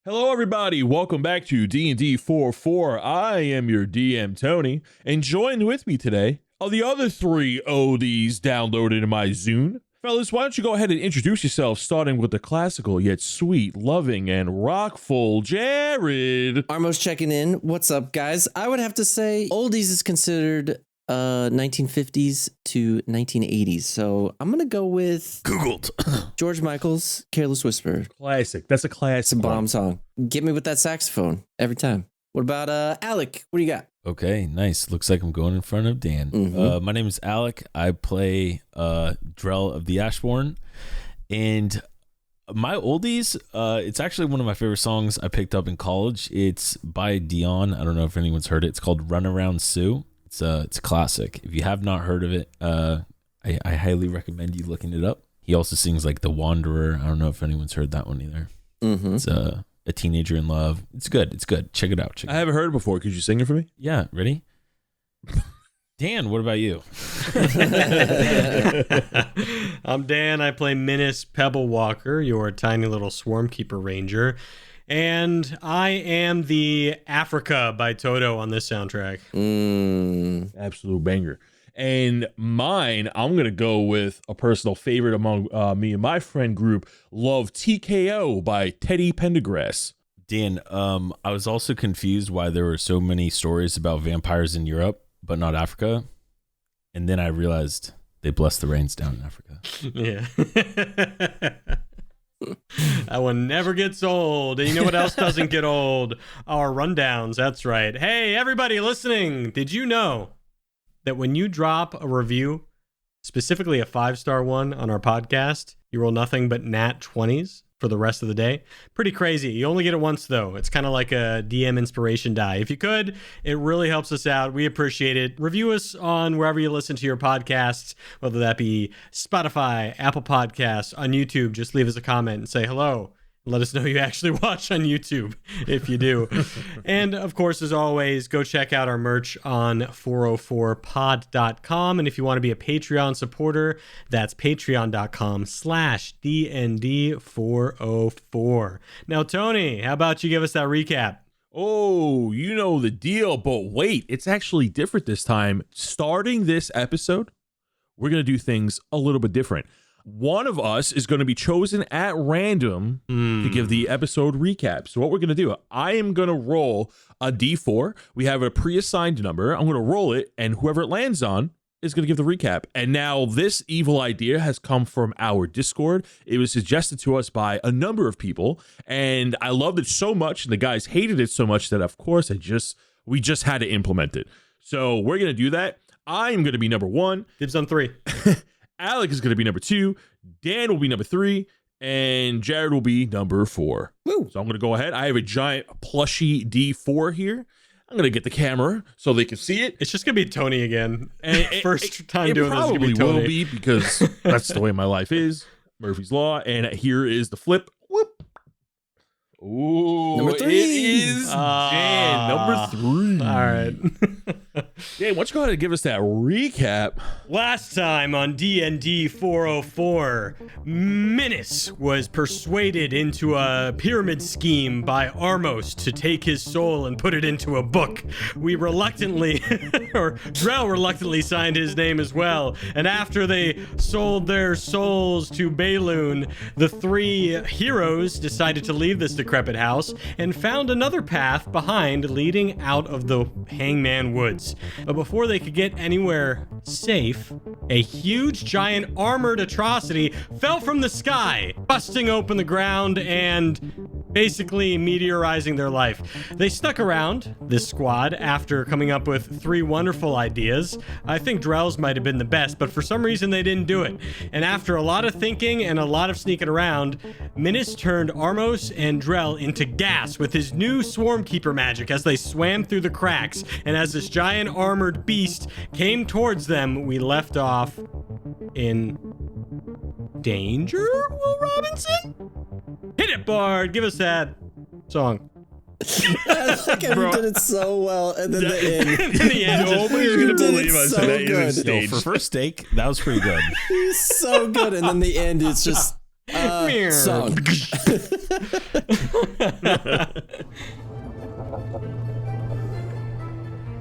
Hello, everybody. Welcome back to DND404. I am your DM, Tony, and joined with me today are the other three ODs downloaded in my Zune. Fellas, why don't you go ahead and introduce yourself, starting with the classical yet sweet, loving, and rockful Jared. Armo's checking in. What's up, guys? I would have to say oldies is considered 1950s to 1980s. So I'm going to go with Googled. George Michael's Careless Whisper. Classic. That's a classic. It's a bomb song. Get me with that saxophone every time. What about Alec? What do you got? Okay, nice. Looks like I'm going in front of Dan. Mhm. My name is Alec. I play Drell of the Ashbourne. And my oldies, it's actually one of my favorite songs I picked up in college. It's by Dion. I don't know if anyone's heard it. It's called Run Around Sue. It's a classic. If you have not heard of it, I highly recommend you looking it up. He also sings like The Wanderer. I don't know if anyone's heard that one either. Mm-hmm. It's a teenager in love. It's good. It's good. Check it out. I haven't heard it before. Could you sing it for me? Yeah. Ready? Dan, what about you? I'm Dan. I play MINNIS Pebble Walker, your tiny little Swarmkeeper Ranger. And I am the Africa by Toto on this soundtrack. Absolute banger. And mine, I'm going to go with a personal favorite among me and my friend group, Love TKO by Teddy Pendergrass. Dan, I was also confused why there were so many stories about vampires in Europe, but not Africa. And then I realized they blessed the rains down in Africa. Yeah. That one never gets old. And you know what else doesn't get old? Our rundowns. That's right. Hey, everybody listening. Did you know that when you drop a review, specifically a 5-star one on our podcast, you roll nothing but nat 20s for the rest of the day? Pretty crazy. You only get it once, though. It's kind of like a DM inspiration die. If you could, it really helps us out. We appreciate it. Review us on wherever you listen to your podcasts, whether that be Spotify, Apple Podcasts, on YouTube. Just leave us a comment and say hello. Let us know you actually watch on YouTube if you do. And of course, as always, go check out our merch on 404pod.com. And if you want to be a Patreon supporter, that's patreon.com/DND404. Now, Tony, how about you give us that recap? Oh, you know the deal, but wait, it's actually different this time. Starting this episode, we're going to do things a little bit different. One of us is going to be chosen at random to give the episode recap. So what we're going to do, I am going to roll a D4. We have a pre-assigned number. I'm going to roll it, and whoever it lands on is going to give the recap. And now this evil idea has come from our Discord. It was suggested to us by a number of people, and I loved it so much, and the guys hated it so much that, of course, we just had to implement it. So we're going to do that. I'm going to be number 1. Dibs on 3. Alec is going to be number 2, Dan will be number 3, and Jared will be number 4. Woo. So I'm going to go ahead. I have a giant plushy D4 here. I'm going to get the camera so they can see it. It's just going to be Tony again. And First time doing this is going to It be Tony. probably will be because that's the way my life is. Murphy's Law. And here is the flip. Whoop. Ooh, Number 3. It is Dan, number 3. All right. Dan, why don't you go ahead and give us that recap? Last time on DND 404, MINNIS was persuaded into a pyramid scheme by Armos to take his soul and put it into a book. We reluctantly, or Drell reluctantly signed his name as well. And after they sold their souls to Balloon, the 3 heroes decided to leave this decrepit house and found another path behind leading out of the Hangman Woods. But before they could get anywhere safe, a huge giant armored atrocity fell from the sky, busting open the ground and basically meteorizing their life. They stuck around, this squad, after coming up with 3 wonderful ideas. I think Drell's might have been the best, but for some reason they didn't do it. And after a lot of thinking and a lot of sneaking around, MINNIS turned Armos and Drell into gas with his new Swarmkeeper magic as they swam through the cracks. And as this giant armored beast came towards them, we left off in danger, Will Robinson? Hit it, Bard! Give us that song. I like how you did it so well, and then the end. In the end, Nobody's You going to did believe it us so today. good. Yo, for first take, that was pretty good. He's so good, and then the end is just Song.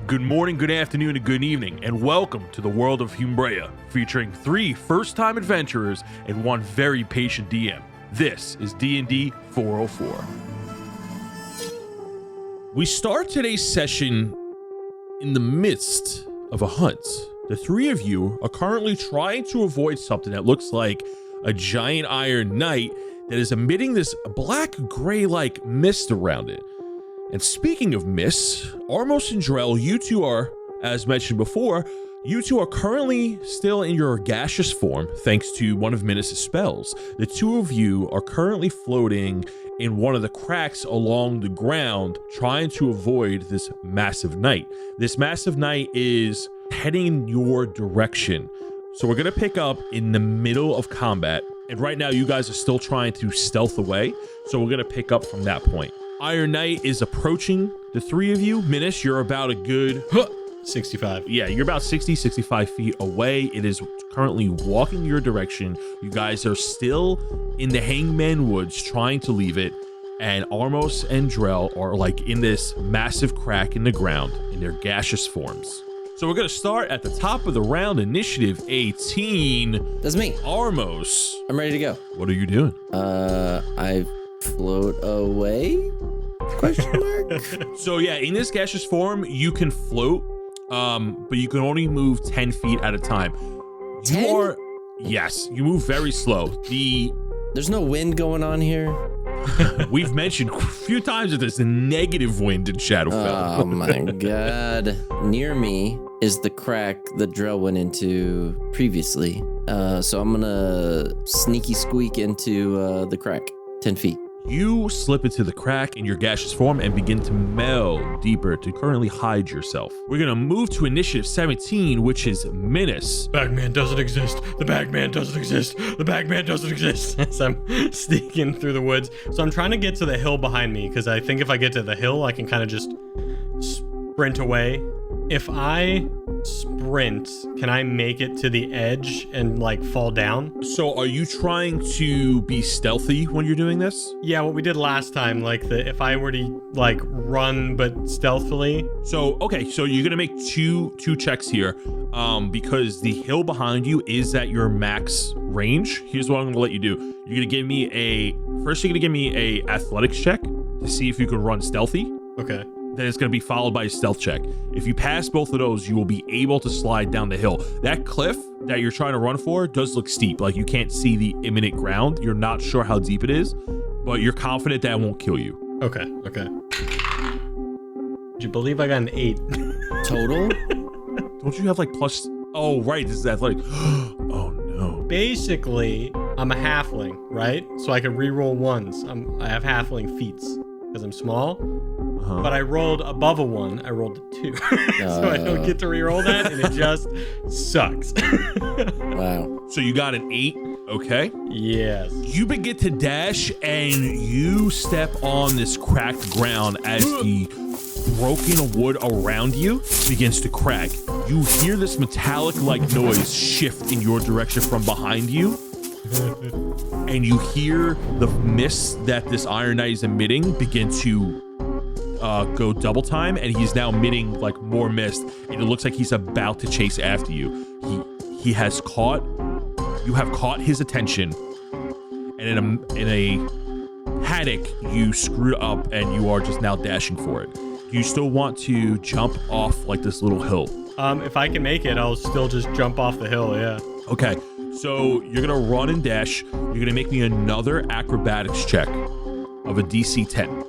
Good morning, good afternoon, and good evening, and welcome to the world of Humbrea, featuring 3 first-time adventurers and 1 very patient DM. This is DND404. We start today's session in the midst of a hunt. The 3 of you are currently trying to avoid something that looks like a giant iron knight that is emitting this black-gray-like mist around it. And speaking of mist, Armos and Drell, you two are, as mentioned before, you two are currently still in your gaseous form thanks to one of MINNIS' spells. The 2 of you are currently floating in one of the cracks along the ground, trying to avoid this massive knight. This massive knight is heading in your direction. So we're gonna pick up in the middle of combat. And right now you guys are still trying to stealth away. So we're gonna pick up from that point. Iron Knight is approaching the 3 of you. MINNIS, you're about a good 65. Yeah, you're about 65 feet away. It is currently walking your direction. You guys are still in the Hangman Woods trying to leave it. And Armos and Drell are like in this massive crack in the ground in their gaseous forms. So we're going to start at the top of the round, initiative 18. That's me. Armos. I'm ready to go. What are you doing? I float away? Question mark? So yeah, in this gaseous form, you can float, but you can only move 10 feet at a time. 10? Yes, you move very slow. There's no wind going on here. We've mentioned a few times that there's a negative wind in Shadowfell. Oh my god. Near me is the crack that Drell went into previously. So I'm gonna sneaky squeak into the crack. 10 feet. You slip into the crack in your gaseous form and begin to meld deeper to currently hide yourself. We're gonna move to initiative 17, which is MINNIS. Bagman doesn't exist. The Bagman doesn't exist. The Bagman doesn't exist. As I'm sneaking through the woods. So I'm trying to get to the hill behind me because I think if I get to the hill, I can kind of just sprint away. If I sprint, can I make it to the edge and like fall down? So are you trying to be stealthy when you're doing this? Yeah, what we did last time, like if I were to like run but stealthily. So okay, so you're gonna make two checks here, because the hill behind you is at your max range. Here's what I'm gonna let you do. You're gonna give me a athletics check to see if you can run stealthy. Okay. Then it's going to be followed by a stealth check. If you pass both of those, you will be able to slide down the hill. That cliff that you're trying to run for does look steep. Like you can't see the imminent ground. You're not sure how deep it is, but you're confident that it won't kill you. Okay. Would you believe I got an 8? Total? Don't you have like plus? Oh, right. This is athletic. Oh, no. Basically, I'm a halfling, right? So I can reroll ones. I have halfling feats because I'm small. But I rolled above a 1. I rolled a 2. So I don't get to reroll that, and it just sucks. Wow. So you got an 8. Okay. Yes. You begin to dash, and you step on this cracked ground as the broken wood around you begins to crack. You hear this metallic-like noise shift in your direction from behind you. And you hear the mist that this Iron Knight is emitting begin to go double time, and he's now emitting like more mist, and it looks like he's about to chase after you. You have caught his attention, and in a haddock you screwed up, and you are just now dashing for it. Do you still want to jump off like this little hill? If I can make it, I'll still just jump off the hill. Yeah. Okay. So you're gonna run and dash. You're gonna make me another acrobatics check of a DC 10.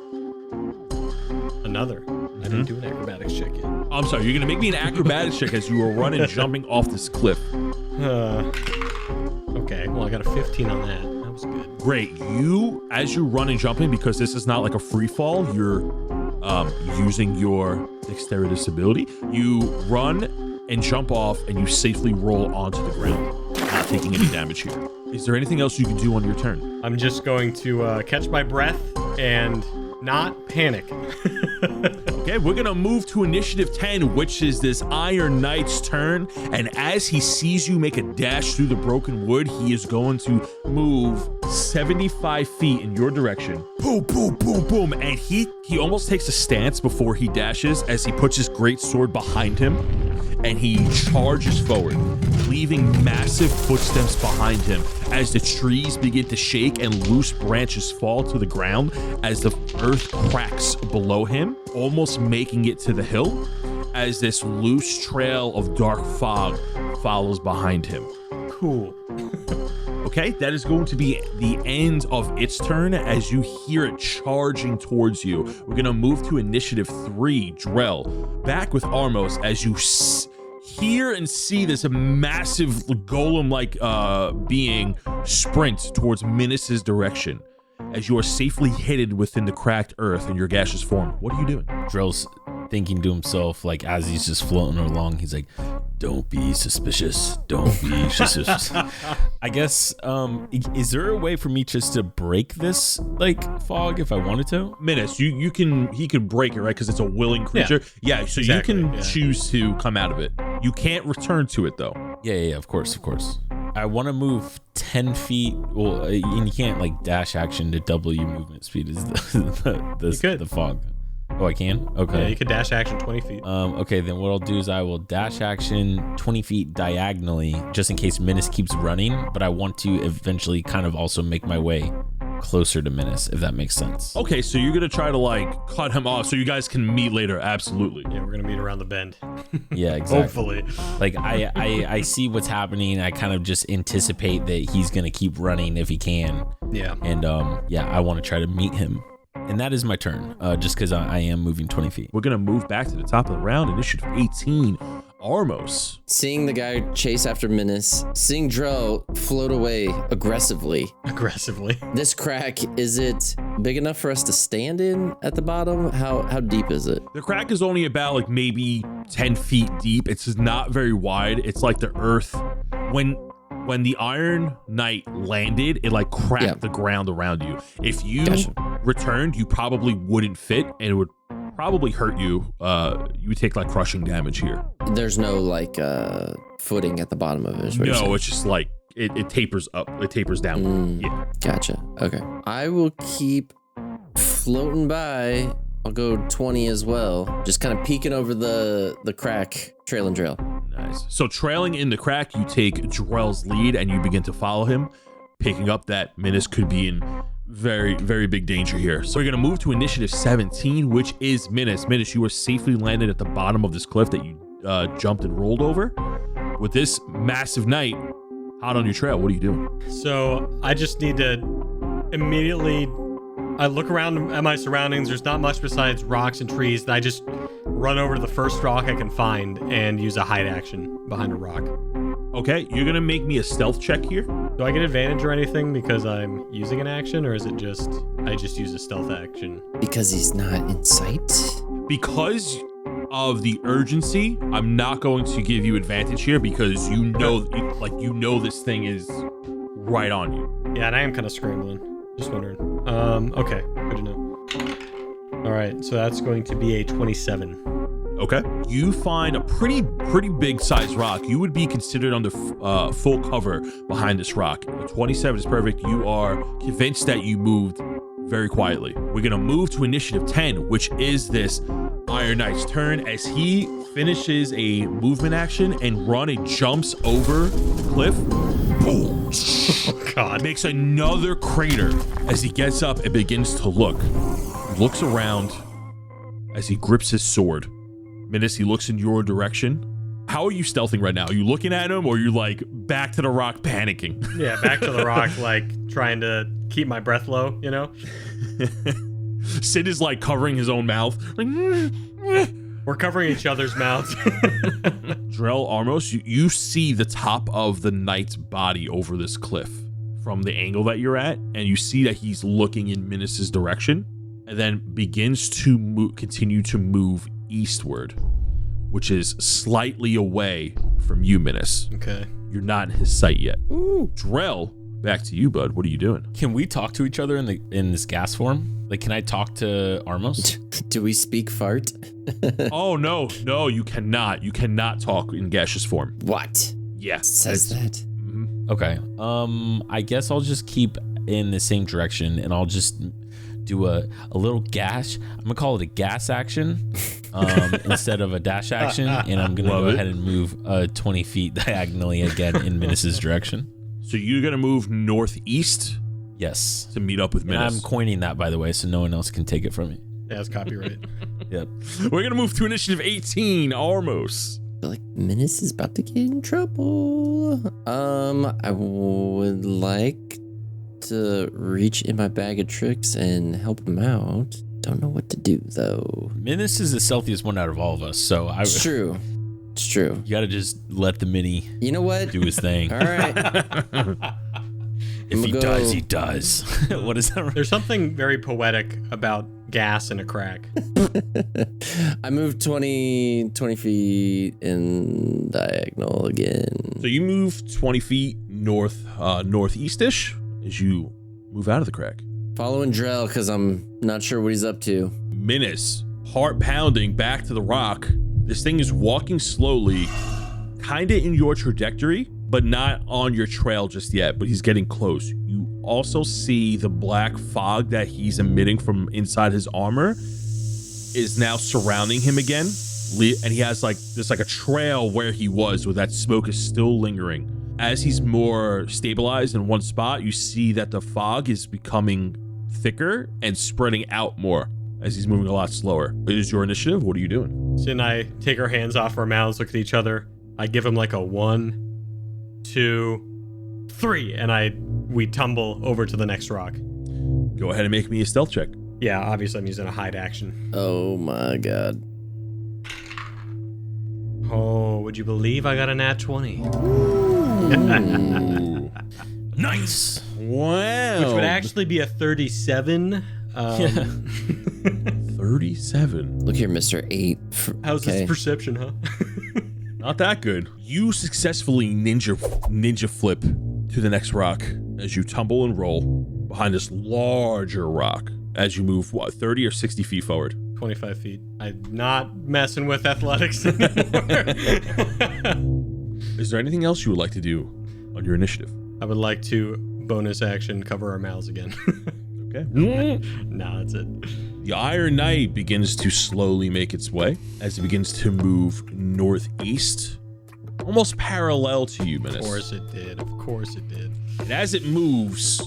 Another. I didn't do an acrobatics check yet. I'm sorry. You're gonna make me an acrobatics check as you are running, jumping off this cliff. Okay. Well, I got a 15 on that. That was good. Great. You, as you run and jumping, because this is not like a free fall, you're using your dexterity ability. You run and jump off, and you safely roll onto the ground, not taking any damage here. Is there anything else you can do on your turn? I'm just going to catch my breath and not panic. Okay, we're gonna move to initiative 10, which is this Iron Knight's turn. And as he sees you make a dash through the broken wood, he is going to move 75 feet in your direction. Boom, boom, boom, boom. And he almost takes a stance before he dashes as he puts his great sword behind him. And he charges forward, leaving massive footsteps behind him as the trees begin to shake and loose branches fall to the ground as the earth cracks below him, almost making it to the hill as this loose trail of dark fog follows behind him. Cool. Okay, that is going to be the end of its turn as you hear it charging towards you. We're going to move to initiative 3, Drell. Back with Armos as you hear and see this massive golem-like being sprint towards Minnis's direction as you are safely hidden within the cracked earth in your gaseous form. What are you doing? Drell's thinking to himself, like, as he's just floating along, he's like, don't be suspicious. Don't be suspicious. I guess, is there a way for me just to break this, like, fog if I wanted to? Minnis, he could break it, right? Because it's a willing creature. Yeah, so exactly, you can choose to come out of it. You can't return to it, though. Yeah, of course. I want to move 10 feet. Well, and you can't, like, dash action to double your movement speed is the fog. Oh, I can? Okay. Yeah, you could dash action 20 feet. Okay, then what I'll do is I will dash action 20 feet diagonally just in case Minnis keeps running, but I want to eventually kind of also make my way closer to Minnis, if that makes sense. Okay, so you're going to try to, like, cut him off so you guys can meet later. Absolutely. Yeah, we're going to meet around the bend. Yeah, exactly. Hopefully. Like, I see what's happening. I kind of just anticipate that he's going to keep running if he can. Yeah. And, I want to try to meet him. And that is my turn, just because I am moving 20 feet. We're going to move back to the top of the round. Initiative 18, Armos. Seeing the guy chase after Minnis, seeing Drell float away aggressively. This crack, is it big enough for us to stand in at the bottom? How deep is it? The crack is only about, like, maybe 10 feet deep. It's just not very wide. It's like the earth. When the Iron Knight landed, it, like, cracked the ground around you. If you returned, you probably wouldn't fit, and it would probably hurt you. You would take, like, crushing damage here. There's no, like, footing at the bottom of it. Is what you're saying. It's just like it tapers up. It tapers down. Yeah. Gotcha. Okay. I will keep floating by. I'll go 20 as well. Just kind of peeking over the crack, trailing Drell. Nice. So trailing in the crack, you take Drell's lead and you begin to follow him, picking up that Minnis could be in very, very big danger here. So we're going to move to initiative 17, which is Minnis. Minnis, you are safely landed at the bottom of this cliff that you jumped and rolled over. With this massive knight hot on your trail, what are you doing? So I just need to immediately... I look around at my surroundings. There's not much besides rocks and trees. And I just run over to the first rock I can find and use a hide action behind a rock. Okay, you're going to make me a stealth check here. Do I get advantage or anything because I'm using an action, or is it just I just use a stealth action? Because he's not in sight? Because of the urgency, I'm not going to give you advantage here because you know this thing is right on you. Yeah, and I am kind of scrambling. Just wondering. Okay, good to know. All right, so that's going to be a 27. Okay. You find a pretty big sized rock. You would be considered under full cover behind this rock. A 27 is perfect. You are convinced that you moved very quietly. We're going to move to initiative 10, which is this Iron Knight's turn as he finishes a movement action and run and jumps over the cliff. Boom. Oh, God. Makes another crater as he gets up and begins to look. He looks around as he grips his sword. Minnis, he looks in your direction. How are you stealthing right now? Are you looking at him or are you like back to the rock panicking? Yeah, back to the rock, like trying to keep my breath low, you know? Sid is like covering his own mouth. Like, we're covering each other's mouths. Drell, Armos, you see the top of the knight's body over this cliff from the angle that you're at, and you see that he's looking in Minnis's direction, and then begins to continue to move eastward, which is slightly away from you, Minnis. Okay. You're not in his sight yet. Ooh. Drell, back to you, bud. What are you doing? Can we talk to each other in this gas form? Like, can I talk to Armos? Do we speak fart? Oh, no, you cannot. You cannot talk in gaseous form. What? Yeah. It says that. Okay. I guess I'll just keep in the same direction and I'll just do a little gash. I'm gonna call it a gas action instead of a dash action, and I'm gonna go ahead and move 20 feet diagonally again in Minnis's direction. So you're gonna move northeast? Yes. To meet up with Minnis. And I'm coining that, by the way, so no one else can take it from me. Yeah, it's copyright. Yep. We're gonna move to initiative 18, Armos. I feel like Minnis is about to get in trouble. I would like to reach in my bag of tricks and help him out. Don't know what to do though. Minnis is the stealthiest one out of all of us, so It's true. It's true. You gotta just let the mini You know what? do his thing. All right. If he does, he does. What is that? There's something very poetic about gas in a crack. I moved 20 feet in diagonal again. So you move 20 feet northeast-ish as you move out of the crack. Following Drell because I'm not sure what he's up to. Minnis, heart pounding back to the rock. This thing is walking slowly, kind of in your trajectory, but not on your trail just yet, but he's getting close. You also see the black fog that he's emitting from inside his armor is now surrounding him again. And he has there's a trail where he was where that smoke is still lingering. As he's more stabilized in one spot, you see that the fog is becoming thicker and spreading out more as he's moving a lot slower. It is your initiative. What are you doing? Sin and I take our hands off our mouths, look at each other. I give him like a 1, 2, 3, and we tumble over to the next rock. Go ahead and make me a stealth check. Yeah, obviously I'm using a hide action. Oh my god. Oh, would you believe I got a nat 20? Nice. Wow. Which would actually be a 37. 37. Look here, Mr. 8. How's this perception, huh? Not that good. You successfully ninja flip to the next rock as you tumble and roll behind this larger rock as you move, 30 or 60 feet forward? 25 feet. I'm not messing with athletics anymore. Is there anything else you would like to do on your initiative? I would like to bonus action cover our mouths again. Okay. Nah, that's it. The Iron Knight begins to slowly make its way as it begins to move northeast, almost parallel to you, Minnis. Of course it did. Of course it did. And as it moves,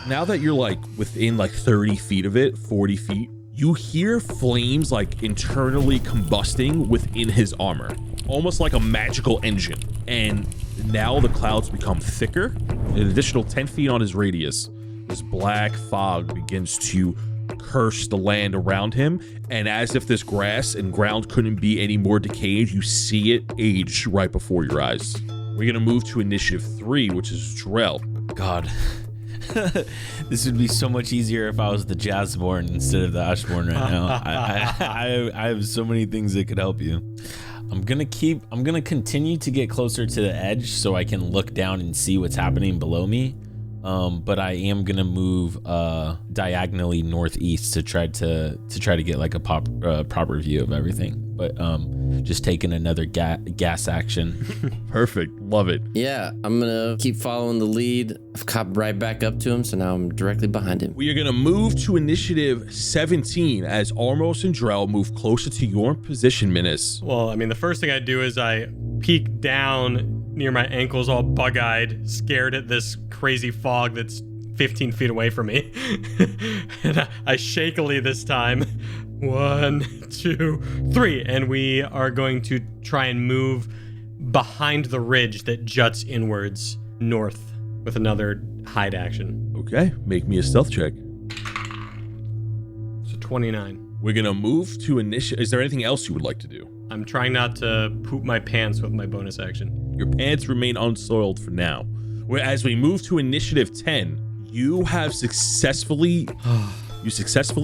now that you're within 30 feet of it, 40 feet, you hear flames internally combusting within his armor, almost like a magical engine. And now the clouds become thicker. An additional 10 feet on his radius, this black fog begins to curse the land around him. And as if this grass and ground couldn't be any more decayed, you see it age right before your eyes. We're gonna move to initiative 3, which is Drell. God. This would be so much easier if I was the Jazzborn instead of the Ashborn right now. I have so many things that could help you. I'm gonna continue to get closer to the edge so I can look down and see what's happening below me. But I am gonna move diagonally northeast to try to get a proper view of everything. But just taking another gas action. Perfect, love it. Yeah, I'm gonna keep following the lead. I've caught right back up to him, so now I'm directly behind him. We are gonna move to initiative 17 as Armos and Drell move closer to your position, Minnis. Well, I mean, the first thing I do is I peek down near my ankles, all bug-eyed, scared at this crazy fog that's 15 feet away from me. And I shakily this time, 1, 2, 3, and we are going to try and move behind the ridge that juts inwards north with another hide action. Okay, make me a stealth check. So 29. We're gonna move to initiative. Is there anything else you would like to do? I'm trying not to poop my pants with my bonus action. Your pants remain unsoiled for now. As we move to initiative 10, you have successfully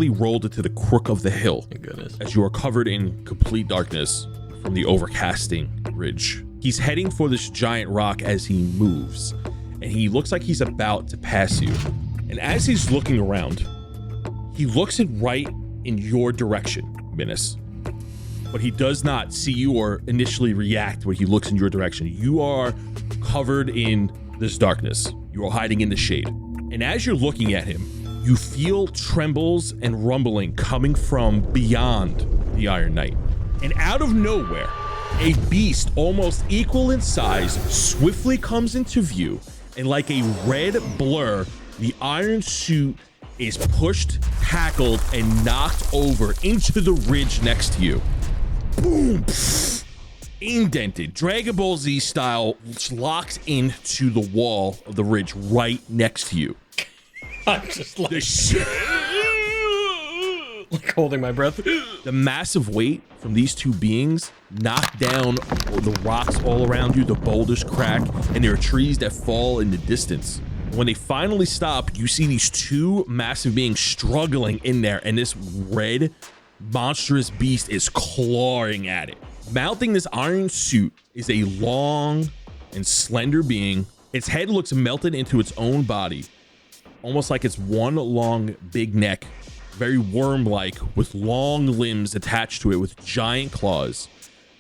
rolled into the crook of the hill. Thank goodness. As you are covered in complete darkness from the overcasting ridge. He's heading for this giant rock as he moves, and he looks like he's about to pass you. And as he's looking around, He looks it right in your direction, Minnis. But he does not see you or initially react when he looks in your direction. You are covered in this darkness. You are hiding in the shade. And as you're looking at him, you feel trembles and rumbling coming from beyond the Iron Knight. And out of nowhere, a beast almost equal in size swiftly comes into view, and like a red blur, the iron suit is pushed, tackled, and knocked over into the ridge next to you. Boom! Indented, Dragon Ball Z style, locked into the wall of the ridge right next to you. I'm just like, like holding my breath. The massive weight from these two beings knock down the rocks all around you, the boulders crack, and there are trees that fall in the distance. When they finally stop, you see these two massive beings struggling in there, and this red monstrous beast is clawing at it. Mounting this iron suit is a long and slender being. Its head looks melted into its own body, almost like it's one long big neck, very worm-like, with long limbs attached to it with giant claws.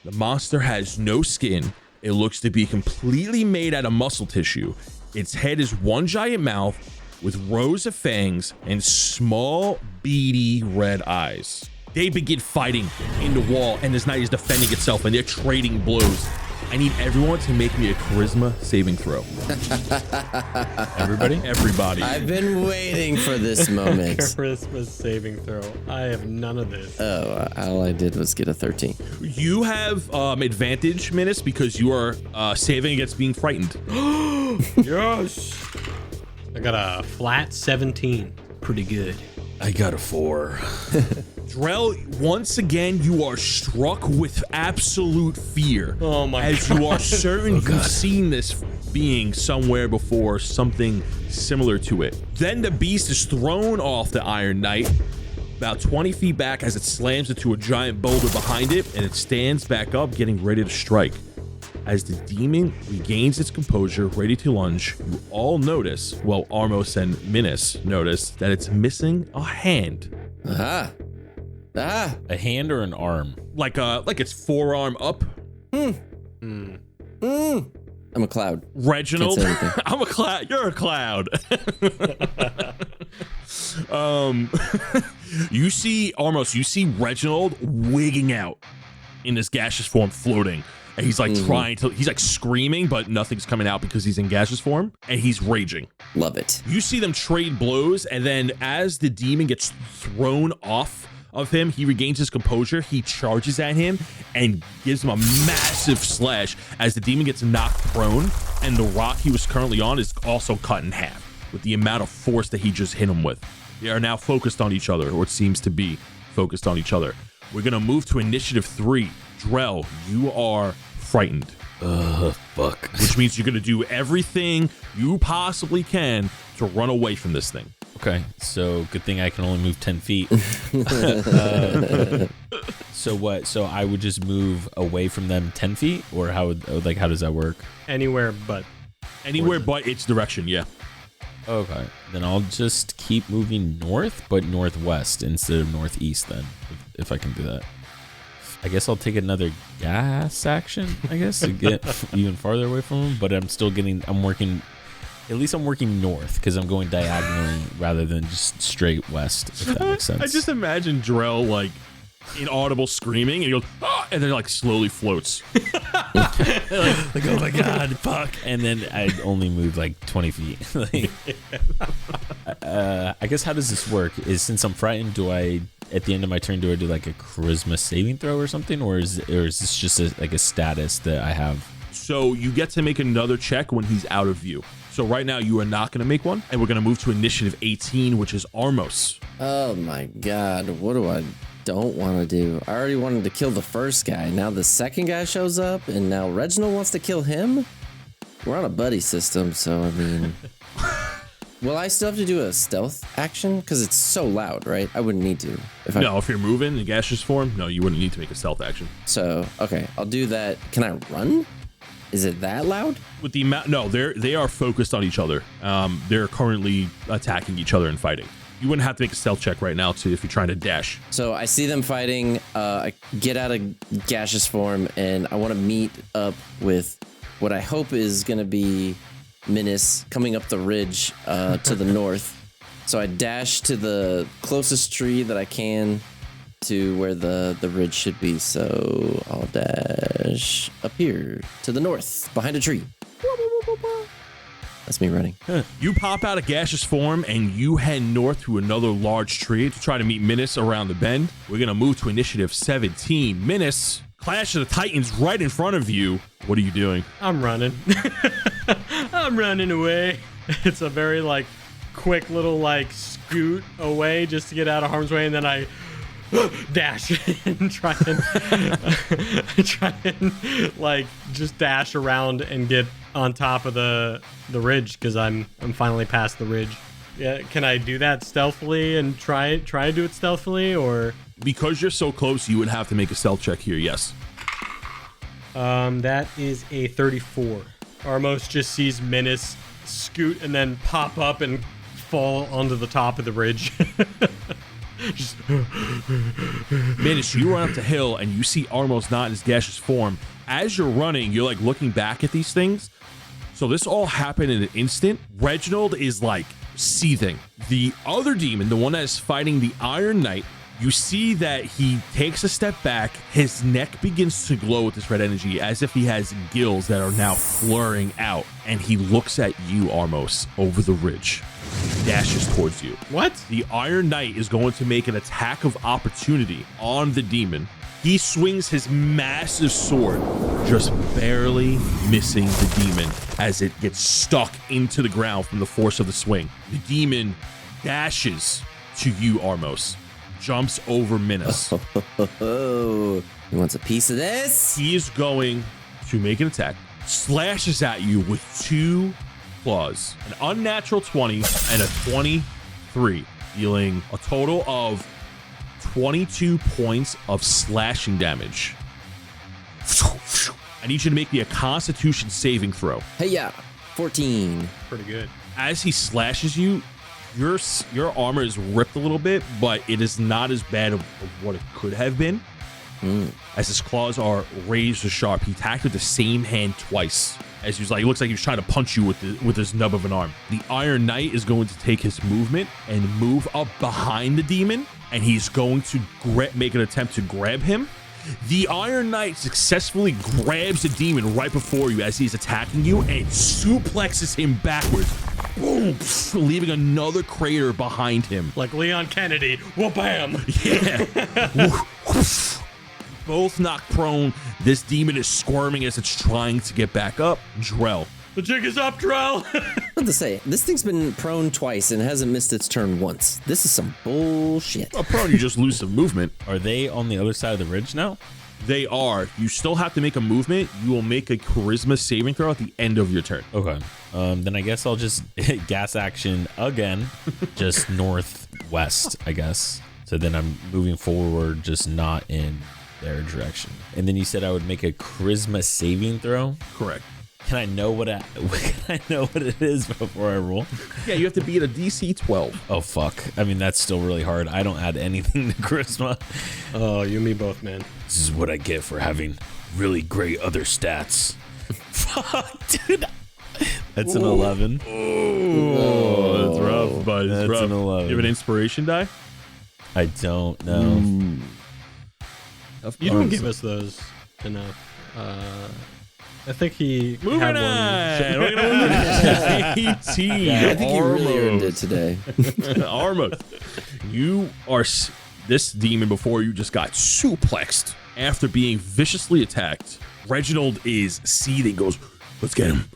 The monster has no skin. It looks to be completely made out of muscle tissue. Its head is one giant mouth with rows of fangs and small, beady red eyes. They begin fighting in the wall, and this knight is defending itself, and they're trading blows. I need everyone to make me a charisma saving throw. Everybody? Everybody. I've been waiting for this moment. Charisma saving throw. I have none of this. Oh, all I did was get a 13. You have advantage, Minnis, because you are saving against being frightened. Yes. I got a flat 17. Pretty good. I got a 4. Drell, once again, you are struck with absolute fear. Oh my as God. You are certain you've seen this being somewhere before, something similar to it. Then the beast is thrown off the Iron Knight about 20 feet back as it slams into a giant boulder behind it, and it stands back up, getting ready to strike. As the demon regains its composure, ready to lunge, you all notice, well, Armos and Minnis notice, that it's missing a hand. Aha. Ah. A hand or an arm? Like its forearm up. I'm a cloud. Reginald, Can't say anything. I'm a cloud. You're a cloud. You see, Armos, you see Reginald wigging out in this gaseous form, floating. And he's like he's like screaming, but nothing's coming out because he's in gaseous form, and he's raging. Love it. You see them trade blows, and then as the demon gets thrown off of him, he regains his composure. He charges at him and gives him a massive slash as the demon gets knocked prone, and the rock he was currently on is also cut in half with the amount of force that he just hit him with. They are now focused on each other, or it seems to be focused on each other. We're gonna move to initiative 3. Drell, you are frightened. Fuck. Which means you're gonna do everything you possibly can to run away from this thing. Okay, so good thing I can only move 10 feet. So what? So I would just move away from them 10 feet, or how does that work? Anywhere but Its direction, yeah. Okay, then I'll just keep moving north, but northwest instead of northeast then, if I can do that. I guess I'll take another gas action, I guess, to get even farther away from him, but I'm working north because I'm going diagonally rather than just straight west, if that makes sense. I just imagine Drell like inaudible screaming, and he goes, ah! And then like slowly floats. like, oh my god, fuck. And then I only moved like 20 feet. I guess how does this work? Since I'm frightened, at the end of my turn, do I do like a charisma saving throw or something, or is this just a status that I have? So you get to make another check when he's out of view. So right now you are not going to make one, and we're going to move to initiative 18, which is Armos. Oh my god, what do I don't want to do? I already wanted to kill the first guy. Now the second guy shows up, and now Reginald wants to kill him? We're on a buddy system, so I mean... Will I still have to do a stealth action? Because it's so loud, right? I wouldn't need to. If you're moving in gaseous form, no, you wouldn't need to make a stealth action. So, okay, I'll do that. Can I run? Is it that loud? With the amount, no, they are focused on each other. They're currently attacking each other and fighting. You wouldn't have to make a stealth check right now too if you're trying to dash. So I see them fighting. I get out of gaseous form, and I want to meet up with what I hope is going to be MINNIS coming up the ridge to the north. So I dash to the closest tree that I can to where the ridge should be. So I'll dash up here to the north behind a tree. That's me running. You pop out of gaseous form and you head north to another large tree to try to meet MINNIS around the bend. We're going to move to initiative 17. MINNIS, Clash of the Titans right in front of you. What are you doing? I'm running. I'm running away. It's a very like quick little like scoot away just to get out of harm's way, and then I dash and try and like just dash around and get on top of the ridge because I'm finally past the ridge. Yeah, can I do that stealthily and try to do it stealthily, or because you're so close, you would have to make a stealth check here. Yes. That is a 34. Armos just sees MINNIS scoot and then pop up and fall onto the top of the ridge. Just MINNIS, you run up the hill and you see Armos not in his gaseous form. As you're running, you're like looking back at these things. So this all happened in an instant. Reginald is like seething. The other demon, the one that is fighting the Iron Knight, you see that he takes a step back. His neck begins to glow with this red energy as if he has gills that are now flaring out. And he looks at you, Armos, over the ridge. Dashes towards you. What? The Iron Knight is going to make an attack of opportunity on the demon. He swings his massive sword, just barely missing the demon as it gets stuck into the ground from the force of the swing. The demon dashes to you, Armos, jumps over MINNIS. Oh, he wants a piece of this? He is going to make an attack, slashes at you with 2 claws, an unnatural 20 and a 23, dealing a total of 22 points of slashing damage. I need you to make me a Constitution saving throw. Hey, yeah, 14. Pretty good. As he slashes you, your armor is ripped a little bit, but it is not as bad of what it could have been. As his claws are razor sharp, he attacked with the same hand twice. As he was like, it looks like he was trying to punch you with his nub of an arm. The Iron Knight is going to take his movement and move up behind the demon, and he's going to make an attempt to grab him. The Iron Knight successfully grabs the demon right before you as he's attacking you and suplexes him backwards. Boom, leaving another crater behind him. Like Leon Kennedy. Wha-bam! Yeah. Both knocked prone. This demon is squirming as it's trying to get back up. Drell. The jig is up, Drell! What to say? This thing's been prone twice and hasn't missed its turn once. This is some bullshit. Well, prone, you just lose some movement. Are they on the other side of the ridge now? They are. You still have to make a movement. You will make a charisma saving throw at the end of your turn. Okay. Then I guess I'll just hit gas action again, just northwest, I guess. So then I'm moving forward, just not in their direction. And then you said I would make a charisma saving throw. Correct. Can I know what it is before I roll? Yeah, you have to beat a DC 12. Oh fuck! I mean that's still really hard. I don't add anything to charisma. Oh, you and me both, man. This is what I get for having really great other stats. Fuck, dude. That's an 11. Oh, that's rough, but it's That's rough. an 11. You have an inspiration die? I don't know. You don't give us those enough. I think he Moving had on. one. We're gonna move to 18. Yeah, I think you really earned it Armos. today. Armos. You are this demon before you just got suplexed after being viciously attacked. Reginald is seething, goes, let's get him.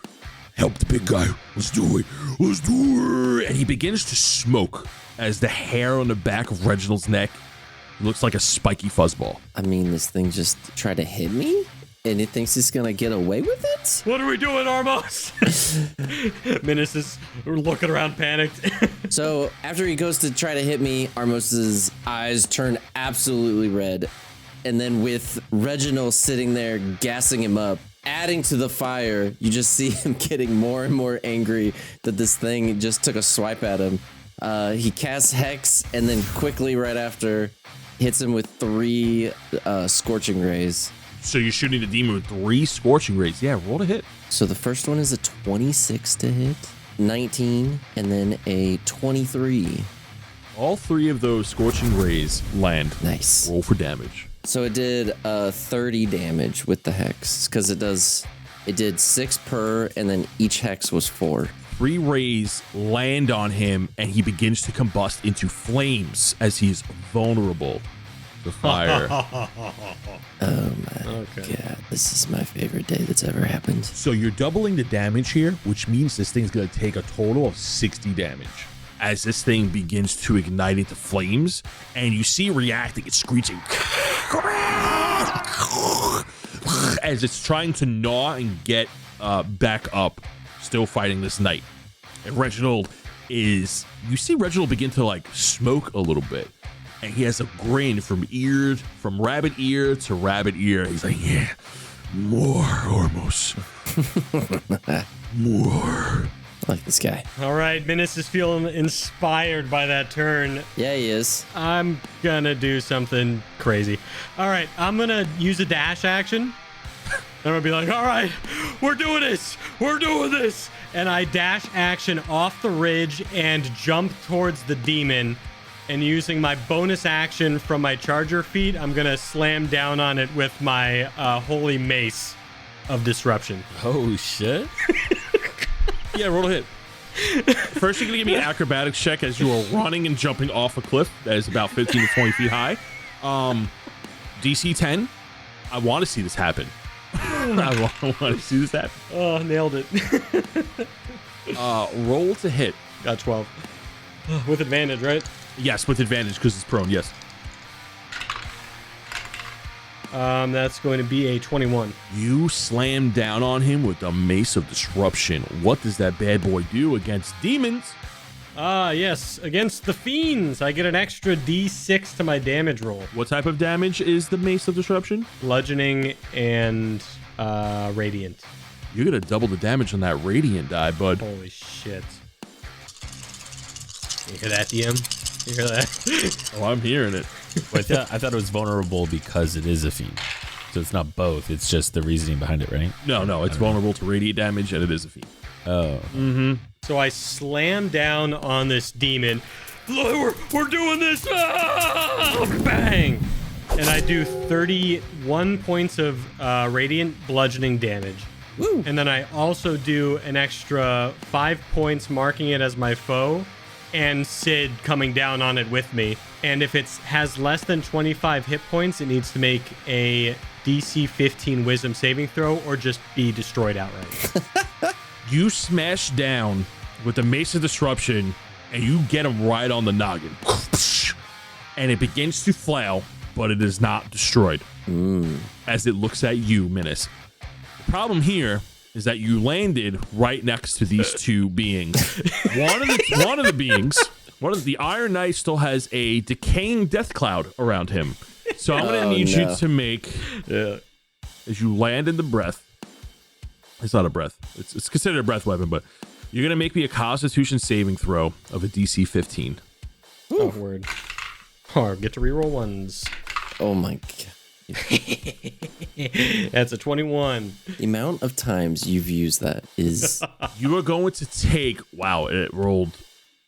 Help the big guy. Let's do it. Let's do it. And he begins to smoke as the hair on the back of Reginald's neck looks like a spiky fuzzball. I mean, this thing just tried to hit me, and it thinks it's gonna get away with it? What are we doing, Armos? MINNIS is looking around panicked. So after he goes to try to hit me, Armos's eyes turn absolutely red. And then with Reginald sitting there gassing him up, adding to the fire, you just see him getting more and more angry that this thing just took a swipe at him. He casts Hex and then quickly right after hits him with 3 Scorching Rays. So you're shooting the demon with 3 Scorching Rays. Yeah, roll to hit. So the first one is a 26 to hit, 19, and then a 23. All 3 of those Scorching Rays land. Nice. Roll for damage. So it did 30 damage with the Hex because it did 6 per, and then each Hex was 4. 3 rays land on him, and he begins to combust into flames as he's vulnerable to fire. Oh my god, this is my favorite day that's ever happened. So you're doubling the damage here, which means this thing's going to take a total of 60 damage. As this thing begins to ignite into flames, and you see reacting, it's screeching as it's trying to gnaw and get back up, still fighting this knight. And you see Reginald begin to like smoke a little bit, and he has a grin from rabbit ear to rabbit ear. He's like, yeah, more, Ormos. More. I like this guy. All right, Minnis is feeling inspired by that turn. Yeah, he is. I'm gonna do something crazy. All right, I'm gonna use a dash action. I'm gonna be like, all right, we're doing this. And I dash action off the ridge and jump towards the demon. And using my bonus action from my charger feat, I'm gonna slam down on it with my holy mace of disruption. Oh, shit. Yeah, roll a hit. First, you're going to give me an acrobatics check as you are running and jumping off a cliff that is about 15 to 20 feet high. DC 10. I want to see this happen. I want to see this happen. Oh, nailed it. Roll to hit. Got 12. With advantage, right? Yes, with advantage because it's prone, yes. That's going to be a 21. You slam down on him with the Mace of Disruption. What does that bad boy do against demons? Yes. Against the fiends, I get an extra D6 to my damage roll. What type of damage is the Mace of Disruption? Bludgeoning and radiant. You're going to double the damage on that radiant die, bud. Holy shit. You hear that, DM? You hear that? Oh, I'm hearing it. But I thought it was vulnerable because it is a fiend. So it's not both. It's just the reasoning behind it, right? No, it's vulnerable to radiant damage, and it is a fiend. Oh. Mm-hmm. So I slam down on this demon. We're doing this! Ah! Bang! And I do 31 points of radiant bludgeoning damage. Woo. And then I also do an extra 5 points marking it as my foe, and Sid coming down on it with me. And if it has less than 25 hit points, it needs to make a DC 15 wisdom saving throw or just be destroyed outright. You smash down with the Mace of Disruption, and you get him right on the noggin. And it begins to flail, but it is not destroyed. As it looks at you, Minnis. The problem here is that you landed right next to these two beings. One of the Iron Knight still has a decaying death cloud around him. So I'm going to need you to make, as you land in the breath, it's not a breath. It's considered a breath weapon, but you're going to make me a Constitution saving throw of a DC 15. Oh, word. Oh, get to reroll ones. Oh my god. That's a 21. The amount of times you've used that is... You are going to take... Wow, it rolled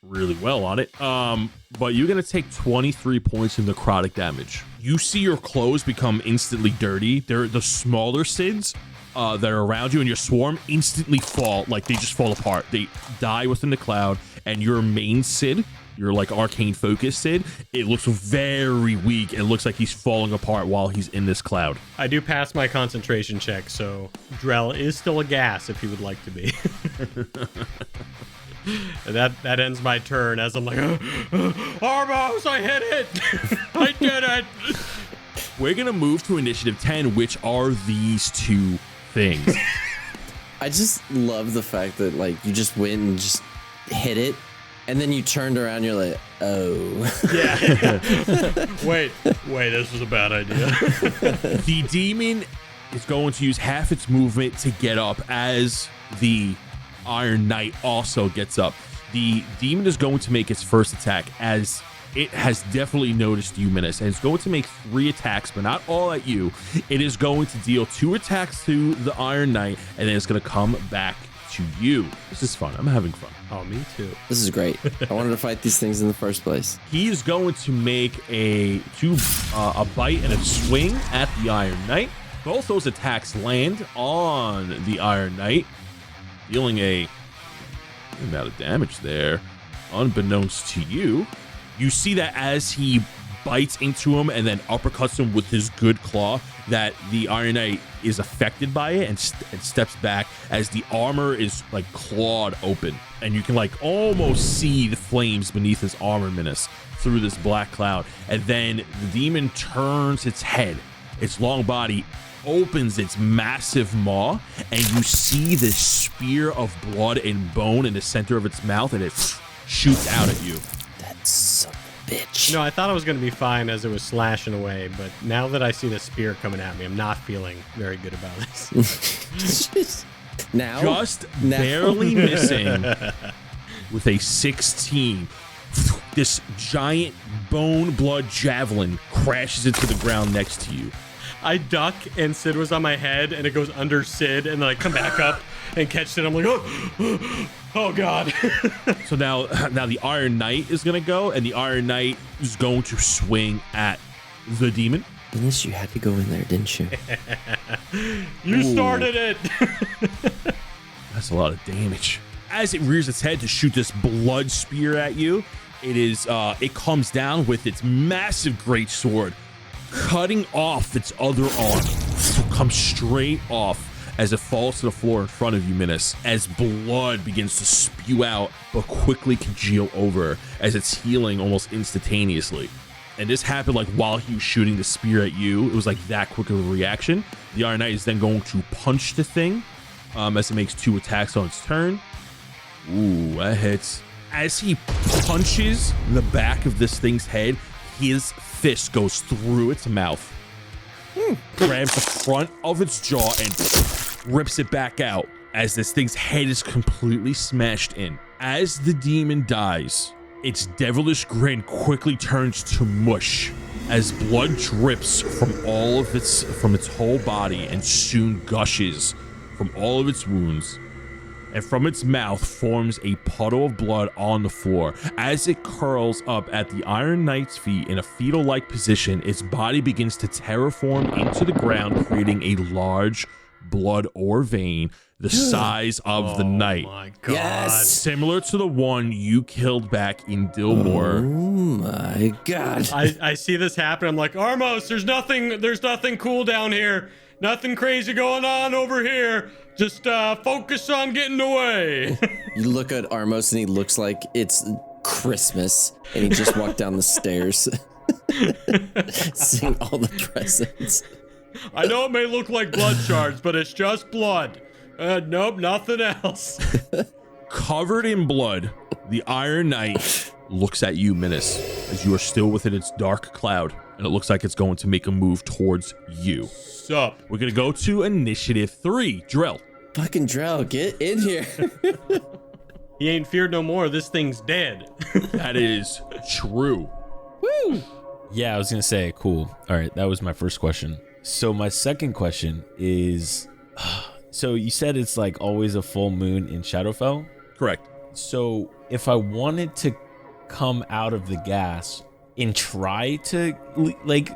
really well on it. But you're going to take 23 points of necrotic damage. You see your clothes become instantly dirty. They're the smaller Sids that are around you, and your swarm instantly fall. Like, they just fall apart. They die within the cloud, and your main Sid... Your like arcane focus Sid, it looks very weak. It looks like he's falling apart while he's in this cloud. I do pass my concentration check, so Drell is still a gas if he would like to be. that ends my turn as I'm like, Armos, I hit it! I did it! We're gonna move to initiative 10, which are these two things. I just love the fact that like you just went and just hit it. And then you turned around, you're like, oh. Yeah. Wait, this was a bad idea. The demon is going to use half its movement to get up as the Iron Knight also gets up. The demon is going to make its first attack, as it has definitely noticed you, Minnis, and it's going to make 3 attacks, but not all at you. It is going to deal 2 attacks to the Iron Knight, and then it's going to come back to you. This is fun. I'm having fun. Oh, me too. This is great. I wanted to fight these things in the first place. He is going to make a bite and a swing at the Iron Knight. Both those attacks land on the Iron Knight, dealing a amount of damage there. Unbeknownst to you, you see that as he bites into him and then uppercuts him with his good claw, that the Iron Knight is affected by it and steps back as the armor is like clawed open, and you can like almost see the flames beneath his armor, Minnis, through this black cloud. And then the demon turns its head, its long body opens its massive maw, and you see this spear of blood and bone in the center of its mouth, and it shoots out at you. That's so bitch. No, I thought I was going to be fine as it was slashing away, but now that I see the spear coming at me, I'm not feeling very good about this. now, just barely missing with a 16. This giant bone blood javelin crashes into the ground next to you. I duck, and Sid was on my head, and it goes under Sid, and then I come back up and catch Sid. I'm like, oh God. So now the Iron Knight is going to go, and the Iron Knight is going to swing at the demon. Minnis, you had to go in there, didn't you? You started it. That's a lot of damage. As it rears its head to shoot this blood spear at you, it comes down with its massive great sword, cutting off its other arm. Comes straight off as it falls to the floor in front of you, Minnis, as blood begins to spew out but quickly congeal over as it's healing almost instantaneously. And this happened like while he was shooting the spear at you. It was like that quick of a reaction. The Iron Knight is then going to punch the thing as it makes 2 attacks on its turn. Ooh, that hits. As he punches the back of this thing's head, his fist goes through its mouth, grabs the front of its jaw, and rips it back out as this thing's head is completely smashed in. As the demon dies, its devilish grin quickly turns to mush as blood drips from its whole body and soon gushes from all of its wounds. And from its mouth forms a puddle of blood on the floor. As it curls up at the Iron Knight's feet in a fetal-like position, its body begins to terraform into the ground, creating a large blood ore vein the size of the knight. Oh my God. Yes. Similar to the one you killed back in Dillmore. Oh my God. I see this happen. I'm like, Armos, there's nothing cool down here. Nothing crazy going on over here. Just focus on getting away. You look at Armos and he looks like it's Christmas and he just walked down the stairs seeing all the presents. I know it may look like blood shards, but it's just blood. Nope, nothing else. Covered in blood, the Iron Knight looks at you, Minnis, as you are still within its dark cloud, and it looks like it's going to make a move towards you. Sup? We're going to go to initiative 3. Drill. Fucking Drell, get in here. He ain't feared no more. This thing's dead. That is true. Woo! Yeah, I was gonna say, cool. All right, that was my first question. So my second question is, so you said it's like always a full moon in Shadowfell? Correct. So if I wanted to come out of the gas and try to like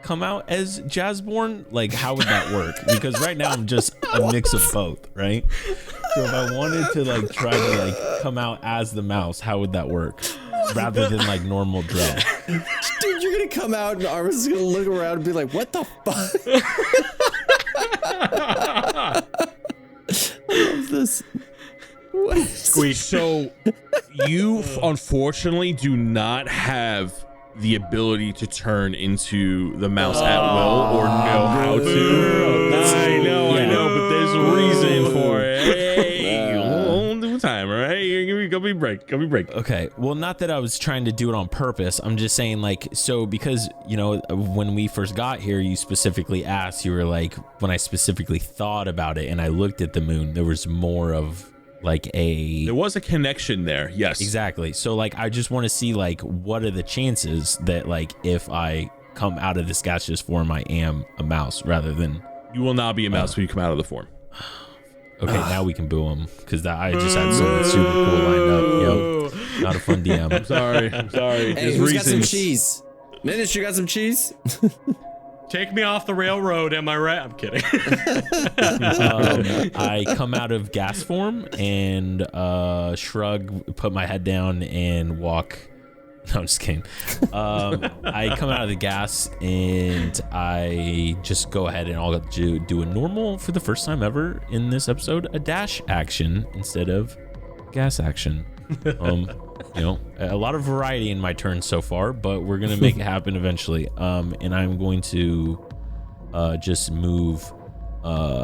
come out as Jazzborn, like how would that work? Because right now I'm just a mix of both, right? So if I wanted to like try to like come out as the mouse, how would that work? Rather than like normal Drell. Dude, you're gonna come out and Armos is gonna look around and be like, what the fuck? I love this. Squeak. So you unfortunately do not have the ability to turn into the mouse at will or know how to. I know, but there's a reason for it. Hey, hold the time, all right? Give me a break. Okay, well, not that I was trying to do it on purpose. I'm just saying, like, so because, you know, when we first got here, you specifically asked, you were like, when I specifically thought about it and I looked at the moon, there was more of like There was a connection there. Yes. Exactly. So like, I just want to see like, what are the chances that like, if I come out of this gaseous form, I am a mouse rather than. You will not be a mouse when you come out of the form. Okay, now we can boo him because I just had something super cool lined up. Yo, not a fun DM. I'm sorry. Hey, There's who's reasons. got some cheese? Minnis, you got some cheese? Take me off the railroad, am I right? I'm kidding. I come out of gas form and shrug, put my head down and walk. No, I'm just kidding. I come out of the gas and I just go ahead and I'll do a normal, for the first time ever in this episode, a dash action instead of gas action. You know, a lot of variety in my turns so far, but we're gonna make it happen eventually. And I'm going to just move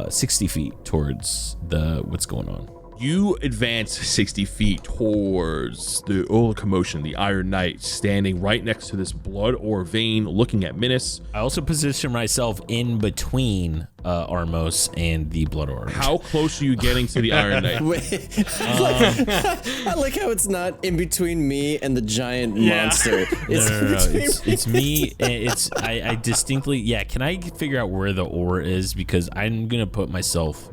60 feet towards what's going on. You advance 60 feet towards the old commotion, the Iron Knight, standing right next to this blood or vein, looking at Minnis. I also position myself in between Armos and the Blood Orange. How close are you getting to the Iron Knight? I like how it's not in between me and the giant monster. It's No. It's me. I distinctly. Yeah. Can I figure out where the ore is? Because I'm gonna put myself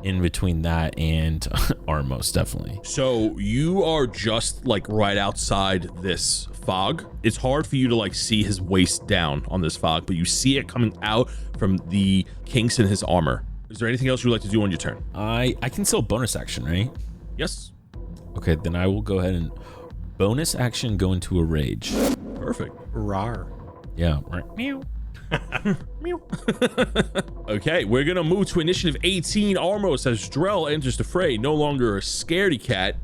in between that and Armos, definitely. So you are just like right outside this fog. It's hard for you to like see his waist down on this fog, but you see it coming out from the kinks in his armor. Is there anything else you'd like to do on your turn? I can still bonus action, right? Yes. Okay, then I will go ahead and bonus action go into a rage. Perfect. Rar. Yeah. Meow. Okay, we're gonna move to initiative 18. Armos as Drell enters the fray, no longer a scaredy cat.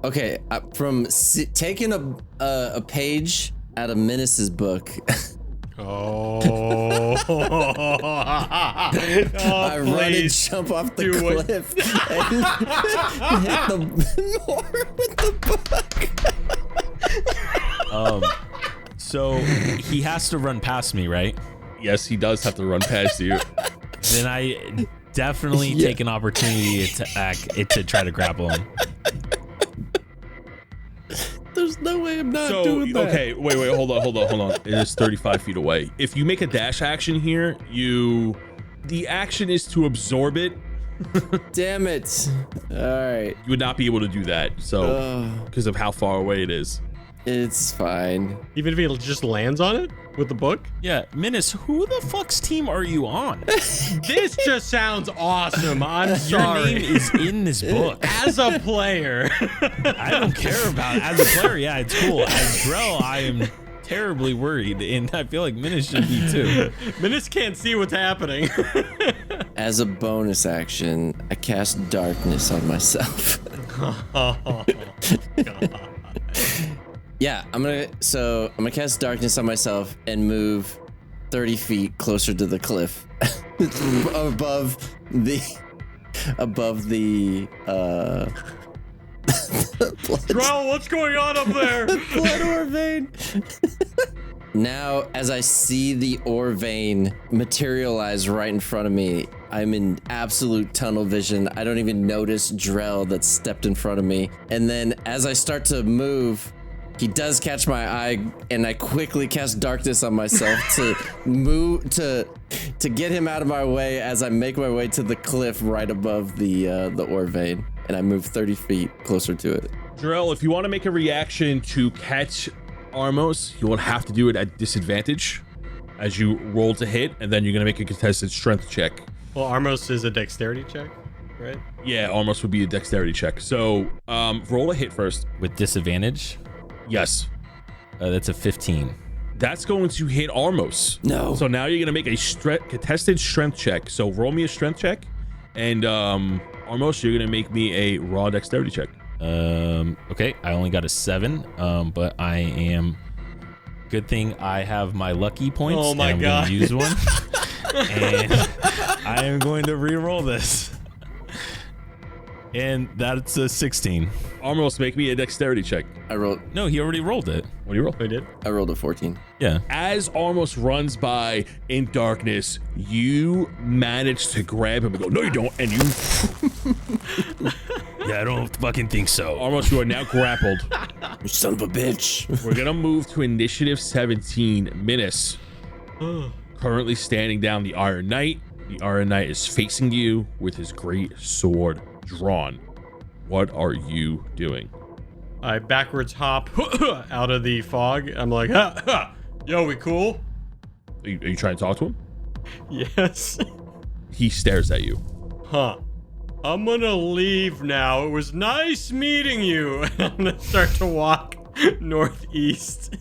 Okay, from taking a page out of Minnis's book. Oh. I run and jump off the cliff and hit the more with the book. So he has to run past me, right? Yes, he does have to run past you. Then I definitely take an opportunity to try to grapple him. There's no way I'm not doing that. Okay, wait, hold on. It is 35 feet away. If you make a dash action here, the action is to absorb it. Damn it. All right. You would not be able to do that, so because of how far away it is. It's fine. Even if he just lands on it with the book? Yeah, Minnis, who the fuck's team are you on? This just sounds awesome. I'm sorry. Your name is in this book. As a player. I don't care about it. As a player, yeah, it's cool. As Drell, I am terribly worried, and I feel like Minnis should be too. Minnis can't see what's happening. As a bonus action, I cast darkness on myself. Oh, God. Yeah, I'm gonna cast darkness on myself and move 30 feet closer to the cliff, above the Drell, what's going on up there? blood ore vein. Now, as I see the ore vein materialize right in front of me, I'm in absolute tunnel vision. I don't even notice Drell that stepped in front of me. And then as I start to move, he does catch my eye, and I quickly cast darkness on myself to move to get him out of my way as I make my way to the cliff right above the ore vein, and I move 30 feet closer to it. Drell, if you want to make a reaction to catch Armos, you will have to do it at disadvantage as you roll to hit, and then you're gonna make a contested strength check. Well, Armos is a dexterity check, right? Yeah, Armos would be a dexterity check. So roll a hit first. With disadvantage? Yes. That's a 15. That's going to hit Armos. No. So now you're going to make a contested strength check. So roll me a strength check. And Armos, you're going to make me a raw dexterity check. Okay, I only got a 7, but I am... Good thing I have my lucky points. Oh my and I'm God. Gonna use one. And I am going to re-roll this. And that's a 16. Armos, make me a dexterity check. No, he already rolled it. What do you roll? I did. I rolled a 14. Yeah. As Armos runs by in darkness, you manage to grab him and go, no, you don't. And you Yeah, I don't fucking think so. Armos, you are now grappled. You son of a bitch. We're gonna move to initiative 17. Minnis, currently standing down the Iron Knight. The Iron Knight is facing you with his great sword drawn. What are you doing? I backwards hop out of the fog. I'm like, ha, ha. Yo, we cool? Are you trying to talk to him? Yes. He stares at you. Huh. I'm gonna leave now. It was nice meeting you. I'm gonna start to walk northeast.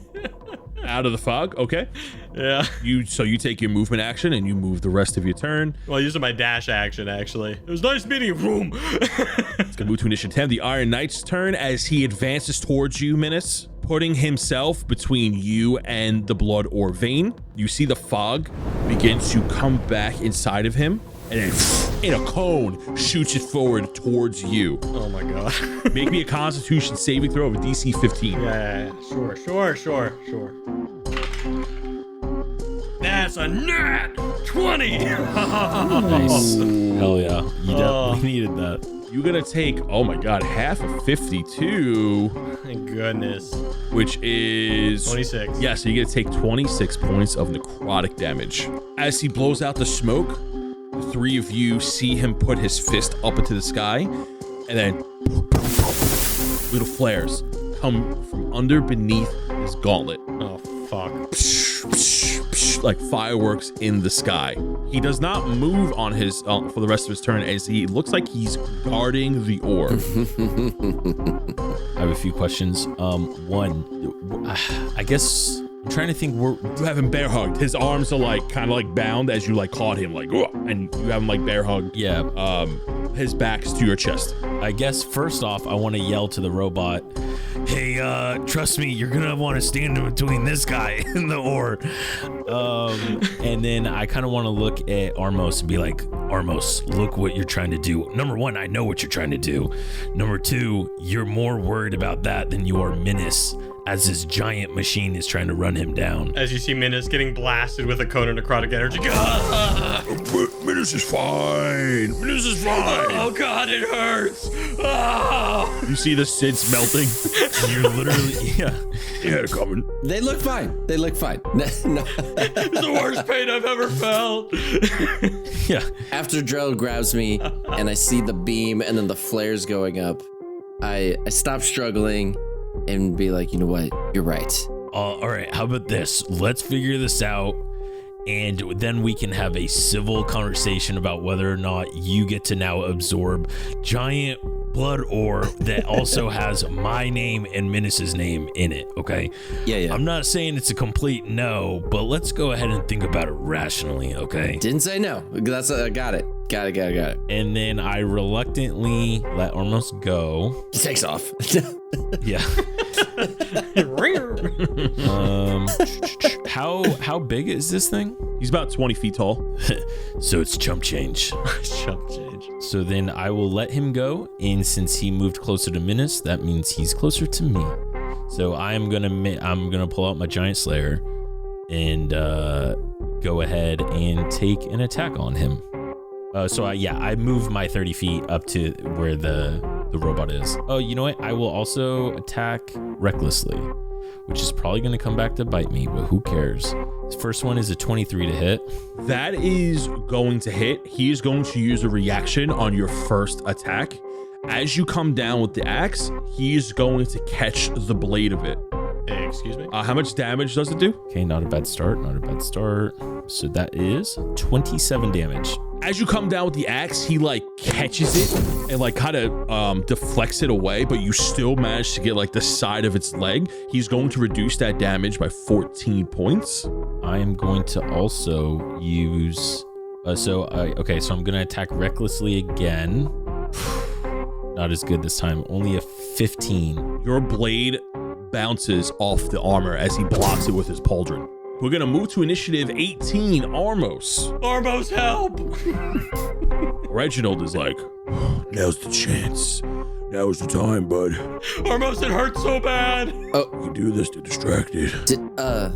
Out of the fog? Okay. Yeah. So you take your movement action and you move the rest of your turn. Well, using my dash action, actually. It was nice meeting you. Boom. It's gonna move to initiative 10. The Iron Knight's turn as he advances towards you, Minnis, putting himself between you and the blood or vein. You see the fog begin to come back inside of him, and then in a cone shoots it forward towards you. Oh my god. Make me a Constitution saving throw of a DC 15. Yeah. Sure. That's a nat 20. Nice. Hell yeah. You definitely needed that. You're gonna take, oh my god, half of 52, Thank goodness. which is 26. Yeah, so you're gonna take 26 points of necrotic damage. As he blows out the smoke, the three of you see him put his fist up into the sky, and then little flares come from under beneath his gauntlet. Oh, fuck. Like fireworks in the sky. He does not move on his for the rest of his turn, as he looks like he's guarding the orb. I have a few questions. One, I guess I'm trying to think. You have him bear hugged. His arms are like kind of like bound as you like caught him, like, and you have him like bear hugged. Yeah. His back's to your chest. I guess first off, I want to yell to the robot, "Hey, trust me, you're gonna want to stand in between this guy and the orb." And then I kind of want to look at Armos and be like, "Armos, look what you're trying to do. Number one, I know what you're trying to do. Number two, you're more worried about that than you are Minnis, as this giant machine is trying to run him down." As you see Minnis getting blasted with a cone of necrotic energy. Minnis is fine. Minnis is fine. Oh god, it hurts. Oh. You see the SIDS melting. You're literally, Yeah, coming. They look fine. No. It's the worst pain I've ever felt. yeah. After Drell grabs me and I see the beam and then the flares going up, I stop struggling and be like, you know what? You're right. All right, how about this? Let's figure this out, and then we can have a civil conversation about whether or not you get to now absorb giant blood ore that also has my name and Minnis's name in it, okay? Yeah. I'm not saying it's a complete no, but let's go ahead and think about it rationally, okay? Didn't say no. That's got it. Got it. And then I reluctantly let Armos go. He takes off. Yeah. How big is this thing? He's about 20 feet tall. So it's chump change. Chump change. So then I will let him go, and since he moved closer to Minnis, that means he's closer to me. So I'm gonna pull out my giant slayer and go ahead and take an attack on him. I move my 30 feet up to where the robot is. Oh, you know what? I will also attack recklessly, which is probably going to come back to bite me, but who cares? This first one is a 23 to hit. That is going to hit. He is going to use a reaction on your first attack. As you come down with the axe, he is going to catch the blade of it. Excuse me? How much damage does it do? Okay, not a bad start. So that is 27 damage. As you come down with the axe, he like catches it and like kind of deflects it away, but you still manage to get like the side of its leg. He's going to reduce that damage by 14 points. I am going to also use... so I'm going to attack recklessly again. Not as good this time. Only a 15. Your blade bounces off the armor as he blocks it with his pauldron. We're going to move to initiative 18, Armos. Armos, help! Reginald is like, now's the chance. Now's the time, bud. Armos, it hurts so bad. Oh, We can do this to distract it. did,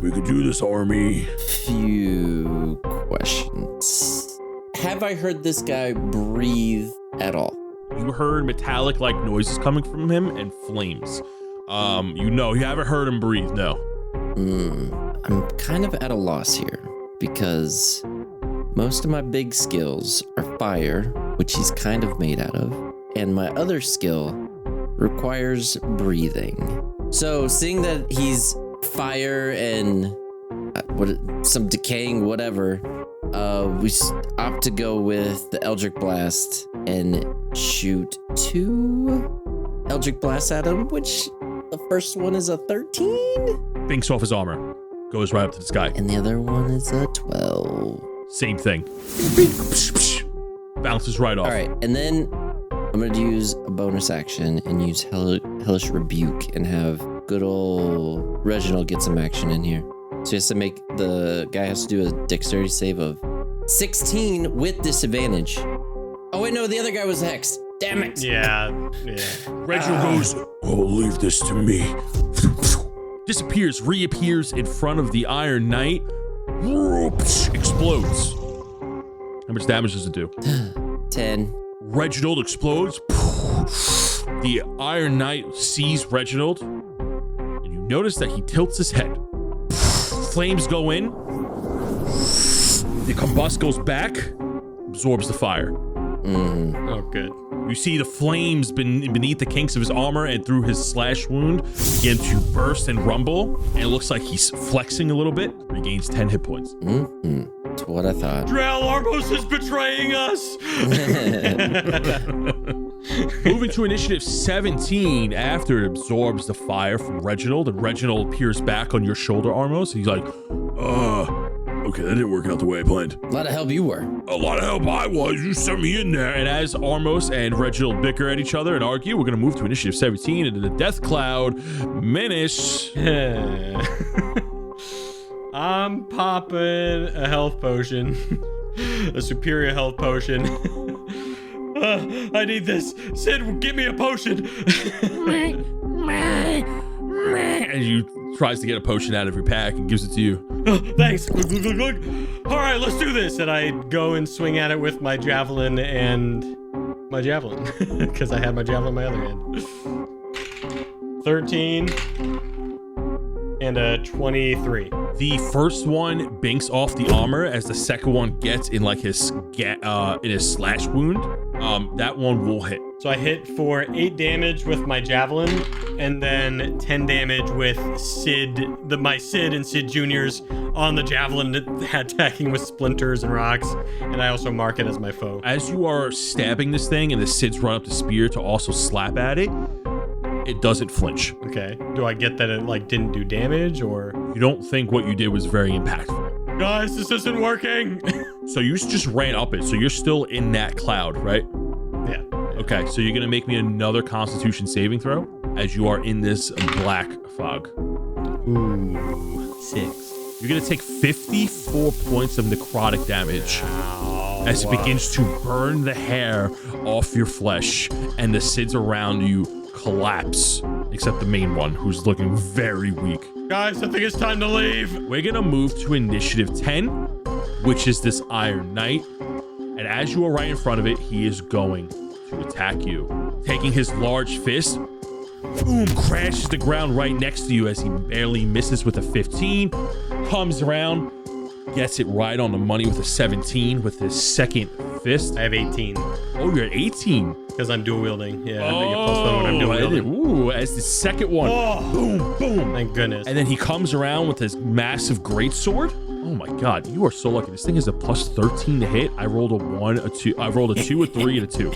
We can do this, army. few questions. Have I heard this guy breathe at all? you heard metallic like noises coming from him and flames. You haven't heard him breathe, no. I'm kind of at a loss here because most of my big skills are fire, which he's kind of made out of, and my other skill requires breathing. So seeing that he's fire and some decaying whatever, we opt to go with the Eldritch Blast and shoot 2 Eldritch Blasts at him, which the first one is a 13. Binks off his armor, goes right up to the sky. And the other one is a 12. Same thing. Bounces right off. All right, and then I'm going to use a bonus action and use Hellish Rebuke and have good old Reginald get some action in here. So the guy has to do a dexterity save of 16 with disadvantage. Oh wait, no, the other guy was hexed. Damn it. Yeah. Reginald goes, "Oh, leave this to me." Disappears, reappears in front of the Iron Knight. Explodes. How much damage does it do? 10. Reginald explodes. The Iron Knight sees Reginald, and you notice that he tilts his head. Flames go in. The combust goes back, absorbs the fire. Oh, good. You see the flames beneath the kinks of his armor and through his slash wound begin to burst and rumble, and it looks like he's flexing a little bit. Regains 10 hit points. That's what I thought. Drell Armos is betraying us. Moving to initiative 17 after it absorbs the fire from Reginald, and Reginald peers back on your shoulder, Armos. He's like, okay, that didn't work out the way I planned. A lot of help you were. A lot of help I was. You sent me in there. And as Armos and Reginald bicker at each other and argue, we're going to move to initiative 17 into the death cloud. Minniss. I'm popping a health potion. A superior health potion. I need this. Sid, give me a potion. And you tries to get a potion out of your pack and gives it to you. Oh, thanks. Glug, glug, glug, glug. All right, let's do this. And I go and swing at it with my javelin and my javelin because I had my javelin in my other hand. 13 and a 23. The first one binks off the armor as the second one gets in like his slash wound. That one will hit. So I hit for 8 damage with my javelin, and then 10 damage with my Sid and Sid Juniors on the javelin attacking with splinters and rocks, and I also mark it as my foe. As you are stabbing this thing and the Sids run up the spear to also slap at it, it doesn't flinch. Okay. Do I get that it didn't do damage, or? You don't think what you did was very impactful. Guys, this isn't working. So you just ran up it. So you're still in that cloud, right? Yeah. Okay, so you're gonna make me another Constitution saving throw as you are in this black fog. Ooh, 6. You're gonna take 54 points of necrotic damage as it begins to burn the hair off your flesh, and the Sids around you collapse, except the main one, who's looking very weak. Guys, I think it's time to leave. We're gonna move to initiative 10, which is this Iron Knight, and as you are right in front of it, he is going to attack you. Taking his large fist, boom, crashes the ground right next to you as he barely misses with a 15, comes around, gets it right on the money with a 17 with his second fist. I have 18. Oh, you're at 18. Because I'm dual wielding. Yeah, I get +1 when I'm dual wielding. Ooh, as the second one. Boom, boom. Thank goodness. And then he comes around with his massive greatsword. Oh my god, you are so lucky. This thing is a +13 to hit. I rolled a 1, a 2. I rolled a 2, a 3, and a 2.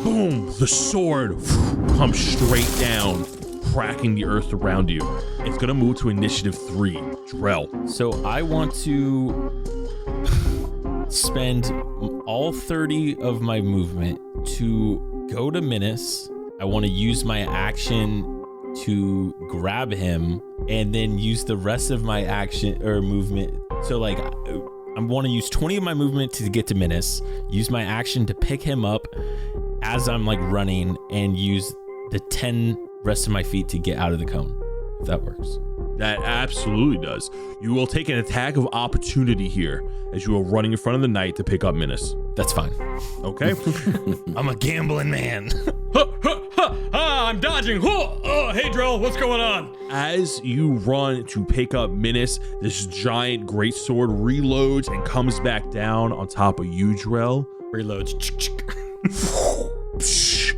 Boom, the sword comes straight down, cracking the earth around you. It's gonna move to initiative 3, Drell. So I want to spend all 30 of my movement to go to Minniss. I want to use my action to grab him and then use the rest of my action or movement. So I want to use 20 of my movement to get to Minniss, use my action to pick him up as I'm running, and use the 10 rest of my feet to get out of the cone, if that works. That absolutely does. You will take an attack of opportunity here as you are running in front of the knight to pick up Minnis. That's fine. Okay. I'm a gambling man. I'm dodging. Oh, hey, Drell, what's going on? As you run to pick up Minnis, this giant greatsword reloads and comes back down on top of you, Drell. Reloads.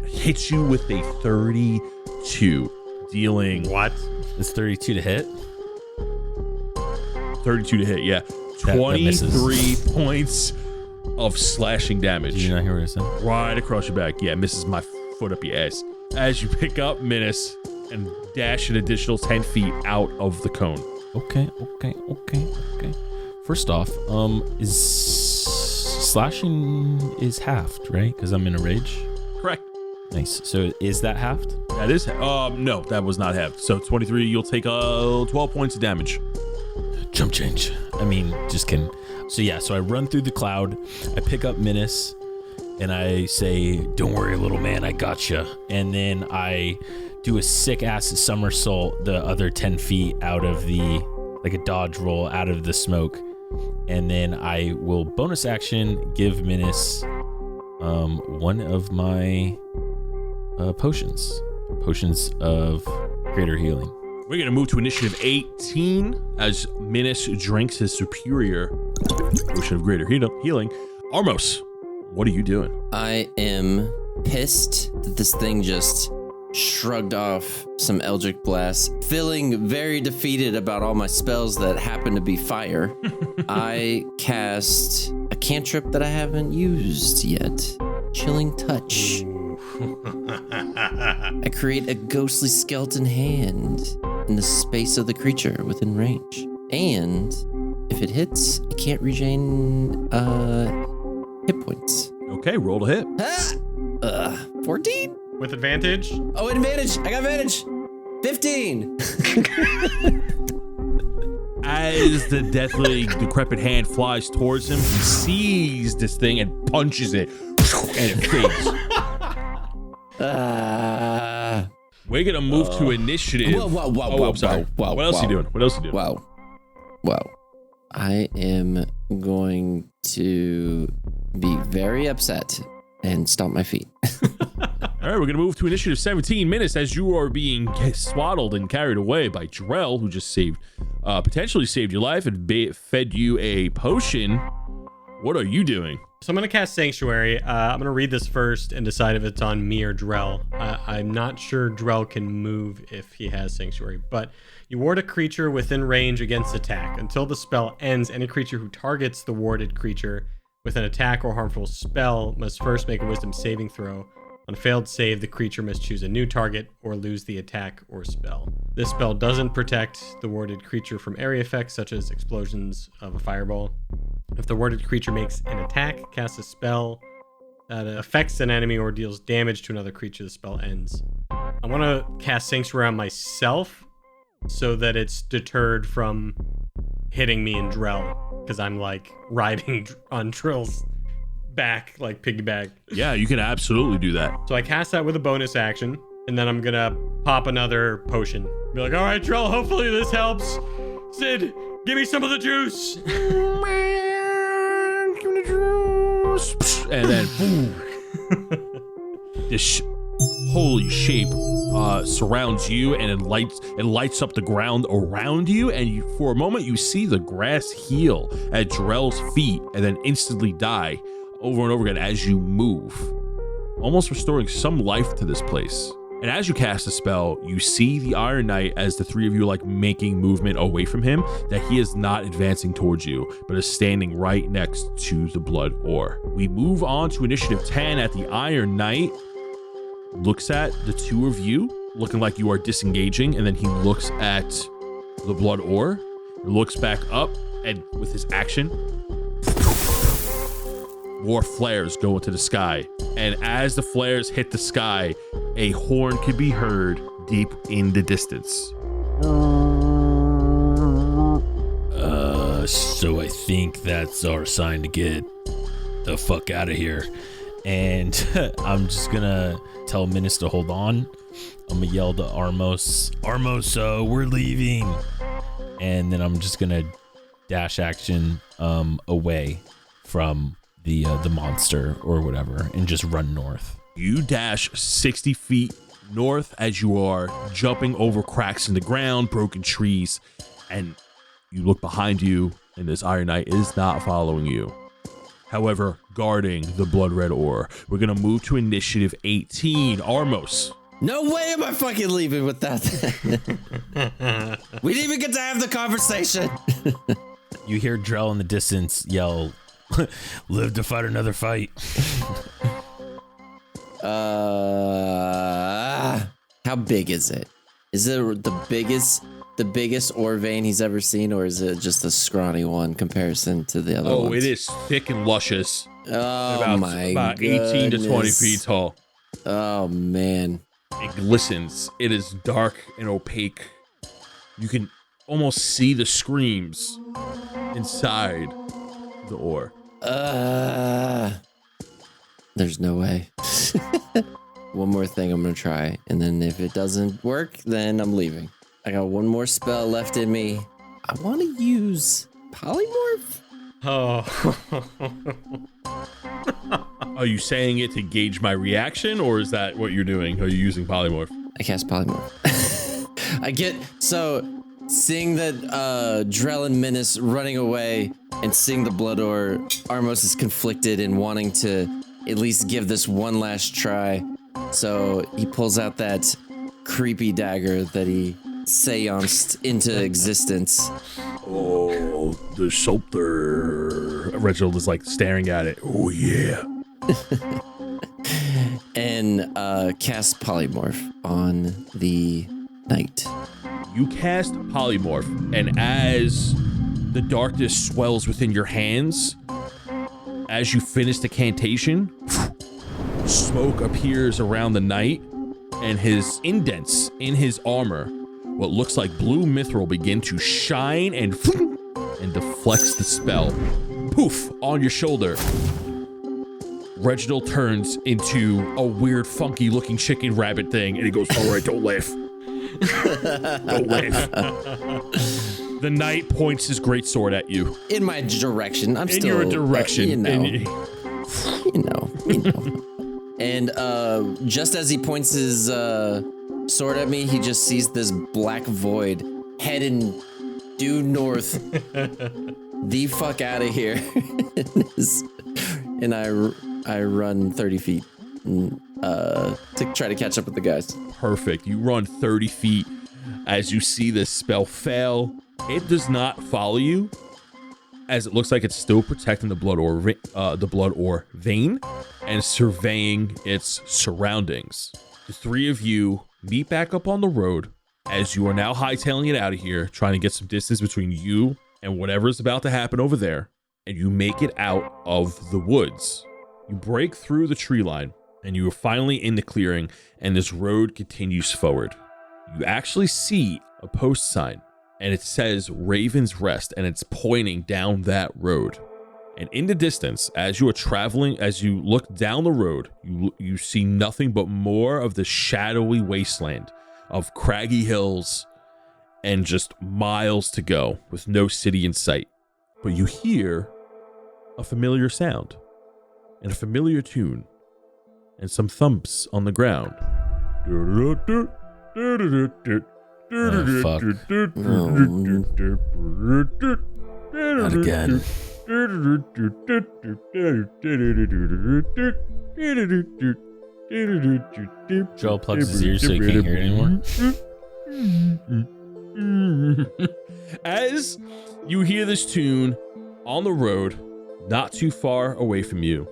Hits you with a 32, dealing What? It's 32 to hit. 32 to hit, yeah. That 23 points of slashing damage. Did you not hear what I said? Right across your back. Yeah, misses my foot up your ass. As you pick up Minnis and dash an additional 10 feet out of the cone. Okay. First off, is slashing is halved, right? Because I'm in a rage. Correct. Nice. So is that halved? That is, no, that was not halved. So 23, you'll take 12 points of damage. Jump change. I mean, just kidding. So yeah, so I run through the cloud. I pick up Minnis, and I say, "Don't worry, little man, I gotcha." And then I do a sick ass somersault the other 10 feet out of like a dodge roll out of the smoke. And then I will bonus action give Minnis one of my potions of greater healing. We're going to move to initiative 18 as Minnis drinks his superior potion of greater healing. Armos, what are you doing? I am pissed that this thing just shrugged off some Eldritch Blast, feeling very defeated about all my spells that happen to be fire. I cast a cantrip that I haven't used yet. Chilling Touch. I create a ghostly skeleton hand in the space of the creature within range. And if it hits, it can't regain hit points. Okay, roll to hit. 14? With advantage? Oh, advantage. I got advantage. 15. As the deathly decrepit hand flies towards him, he sees this thing and punches it, and it fades. We're gonna move to initiative. Whoa. Sorry. What else are you doing? Wow. I am going to be very upset and stomp my feet. All right, we're gonna move to initiative 17 minutes as you are being swaddled and carried away by Drell, who just potentially saved your life and fed you a potion. What are you doing? So I'm going to cast Sanctuary. I'm going to read this first and decide if it's on me or Drell. I'm not sure Drell can move if he has Sanctuary, but you ward a creature within range against attack. Until the spell ends, any creature who targets the warded creature with an attack or harmful spell must first make a wisdom saving throw. On a failed save, the creature must choose a new target or lose the attack or spell. This spell doesn't protect the warded creature from area effects such as explosions of a fireball. If the warded creature makes an attack, casts a spell that affects an enemy or deals damage to another creature, the spell ends. I want to cast Sanctuary on myself so that it's deterred from hitting me and Drell, because I'm like riding on Drell's back like piggyback. Yeah, you can absolutely do that. So I cast that with a bonus action, and then I'm gonna pop another potion. Be like, all right, Drell, hopefully this helps. Sid, give me some of the juice. And then boom, this holy shape surrounds you, and it lights up the ground around you, and for a moment you see the grass heal at Drell's feet and then instantly die over and over again as you move, almost restoring some life to this place. And as you cast the spell, you see the Iron Knight, as the three of you are like making movement away from him, that he is not advancing towards you, but is standing right next to the blood ore. We move on to initiative 10 at the Iron Knight. Looks at the two of you, looking like you are disengaging, and then he looks at the blood ore, looks back up, and with his action, more flares go into the sky. And as the flares hit the sky, a horn can be heard deep in the distance. So I think that's our sign to get the fuck out of here. And I'm just gonna tell Minnis to hold on. I'm gonna yell to Armos, we're leaving. and then I'm just gonna dash action away from the monster or whatever, and just run north. You dash 60 feet north as you are jumping over cracks in the ground, broken trees, and you look behind you, and this Iron Knight is not following you. However, guarding the blood red ore. We're gonna move to initiative 18. Armos. No way am I fucking leaving with that. We didn't even get to have the conversation. You hear Drell in the distance yell, "Live to fight another fight." How big is it? Is it the biggest ore vein he's ever seen, or is it just a scrawny one comparison to the other ones? It is thick and luscious. Oh about 18 to 20 feet tall. Oh man. It glistens. It is dark and opaque. You can almost see the screams inside the ore. There's no way. One more thing I'm gonna try, and then if it doesn't work, then I'm leaving. I got one more spell left in me. I want to use polymorph. Oh. Are you saying it to gauge my reaction, or is that what you're doing? Are you using polymorph? I cast polymorph. Seeing that Drell and Minnis running away and seeing the blood ore, Armos is conflicted and wanting to at least give this one last try. So he pulls out that creepy dagger that he seanced into existence. Oh, there's something. Reginald is like staring at it. Oh, yeah. And cast polymorph on the knight. You cast polymorph, and as the darkness swells within your hands, as you finish the cantation, smoke appears around the knight, and his indents in his armor, what looks like blue mithril, begin to shine and deflects the spell. Poof, on your shoulder. Reginald turns into a weird, funky looking chicken rabbit thing, and he goes, "All right, don't laugh. Don't laugh." The knight points his greatsword at you. In my direction. I'm still... In your direction. You know. And just as he points his sword at me, he just sees this black void heading due north. The fuck out of here. And I run 30 feet to try to catch up with the guys. Perfect. You run 30 feet as you see this spell fail. It does not follow you, as it looks like it's still protecting the blood ore vein and surveying its surroundings. The three of you meet back up on the road as you are now hightailing it out of here, trying to get some distance between you and whatever's about to happen over there, and you make it out of the woods. You break through the tree line, and you are finally in the clearing, and this road continues forward. You actually see a post sign, and it says Raven's Rest, and it's pointing down that road. And in the distance, as you are traveling, as you look down the road, you see nothing but more of the shadowy wasteland of craggy hills and just miles to go with no city in sight. But you hear a familiar sound and a familiar tune and some thumps on the ground. Oh, fuck. Not again. Joel plugs his ears so he can't hear it anymore. As you hear this tune on the road, not too far away from you,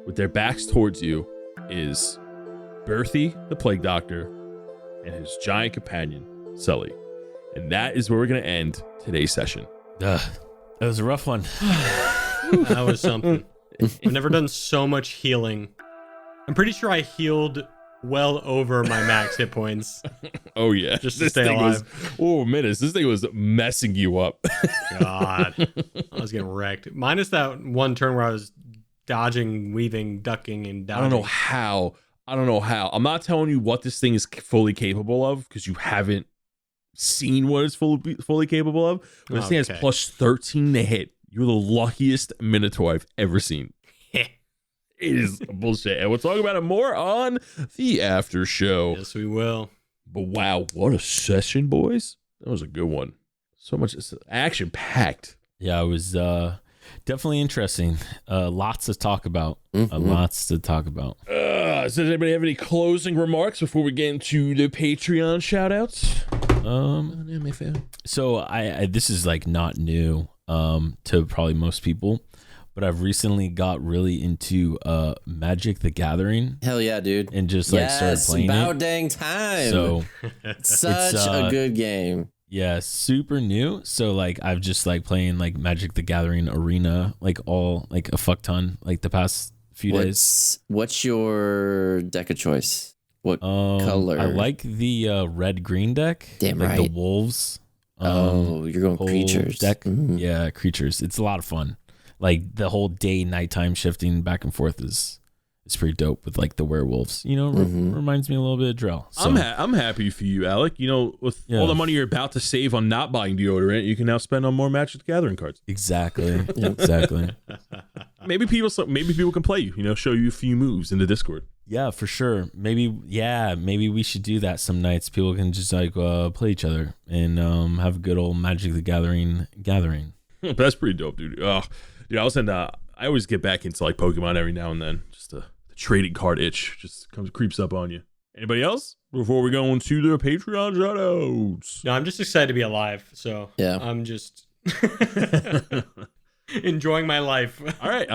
with their backs towards you, is Berthie, the plague doctor, and his giant companion, Sully. And that is where we're going to end today's session. That was a rough one. That was something. I've never done so much healing. I'm pretty sure I healed well over my max hit points. Oh, yeah. Just to stay alive. Minutes. This thing was messing you up. God. I was getting wrecked. Minus that one turn where I was dodging, weaving, ducking, and dodging. I don't know how. I'm not telling you what this thing is fully capable of because you haven't seen what it's fully capable of. But this thing has plus 13 to hit. You're the luckiest Minotaur I've ever seen. It is bullshit. And we'll talk about it more on the after show. Yes, we will. But wow, what a session, boys. That was a good one. So much action packed. Yeah, it was definitely interesting. Lots to talk about. Lots to talk about. Does anybody have any closing remarks before we get into the Patreon shout outs? So I this is like not new to probably most people, but I've recently got really into Magic the Gathering. Hell yeah, dude. And just like started playing about it. dang time. So such a good game. Yeah, super new. So like I've just like playing like Magic the Gathering Arena like all like a fuck ton like the past few days. What's your deck of choice? What color? I like the red-green deck. Damn like right. The wolves. You're going creatures. Deck. Yeah, creatures. It's a lot of fun. Like the whole day nighttime shifting back and forth is pretty dope with like the werewolves. You know, reminds me a little bit of Drell. So. I'm happy for you, Alec. You know, with all the money you're about to save on not buying deodorant, you can now spend on more Magic the Gathering cards. Exactly. Exactly. Maybe people can play you. You know, show you a few moves in the Discord. Yeah, for sure. Maybe we should do that some nights. People can just like play each other and have a good old Magic the Gathering gathering. That's pretty dope, dude. Oh, dude, I always get back into like Pokemon every now and then. Just the trading card itch just creeps up on you. Anybody else before we go into the Patreon shoutouts? No, I'm just excited to be alive. So yeah, I'm just enjoying my life. All right.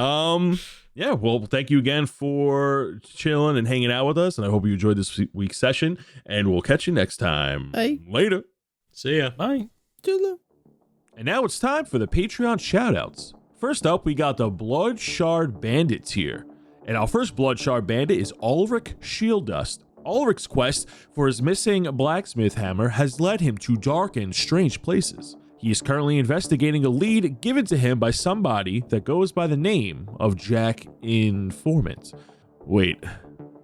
Yeah, well, thank you again for chilling and hanging out with us, and I hope you enjoyed this week's session, and we'll catch you next time. Bye. Later. See ya. Bye. And now it's time for the Patreon shoutouts. First up, we got the Blood Shard Bandits here. And our first Blood Shard Bandit is Ulrich Shieldust. Ulrich's quest for his missing blacksmith hammer has led him to dark and strange places. He is currently investigating a lead given to him by somebody that goes by the name of Jack Informant. Wait,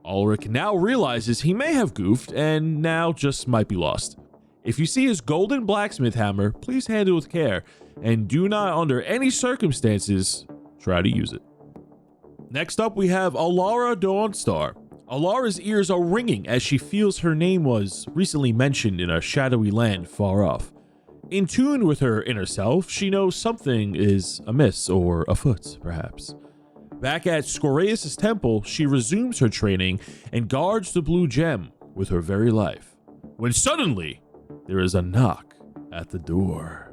Ulrich now realizes he may have goofed and now just might be lost. If you see his golden blacksmith hammer, please handle it with care and do not under any circumstances try to use it. Next up we have Alara Dawnstar. Alara's ears are ringing as she feels her name was recently mentioned in a shadowy land far off. In tune with her inner self, she knows something is amiss or afoot, perhaps. Back at Scoreus' temple, she resumes her training and guards the blue gem with her very life. When suddenly, there is a knock at the door.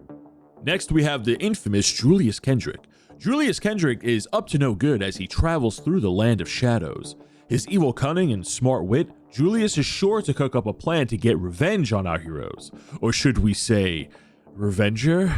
Next, we have the infamous Julius Kendrick. Julius Kendrick is up to no good as he travels through the land of shadows. His evil cunning and smart wit, Julius is sure to cook up a plan to get revenge on our heroes. Or should we say, Revenger?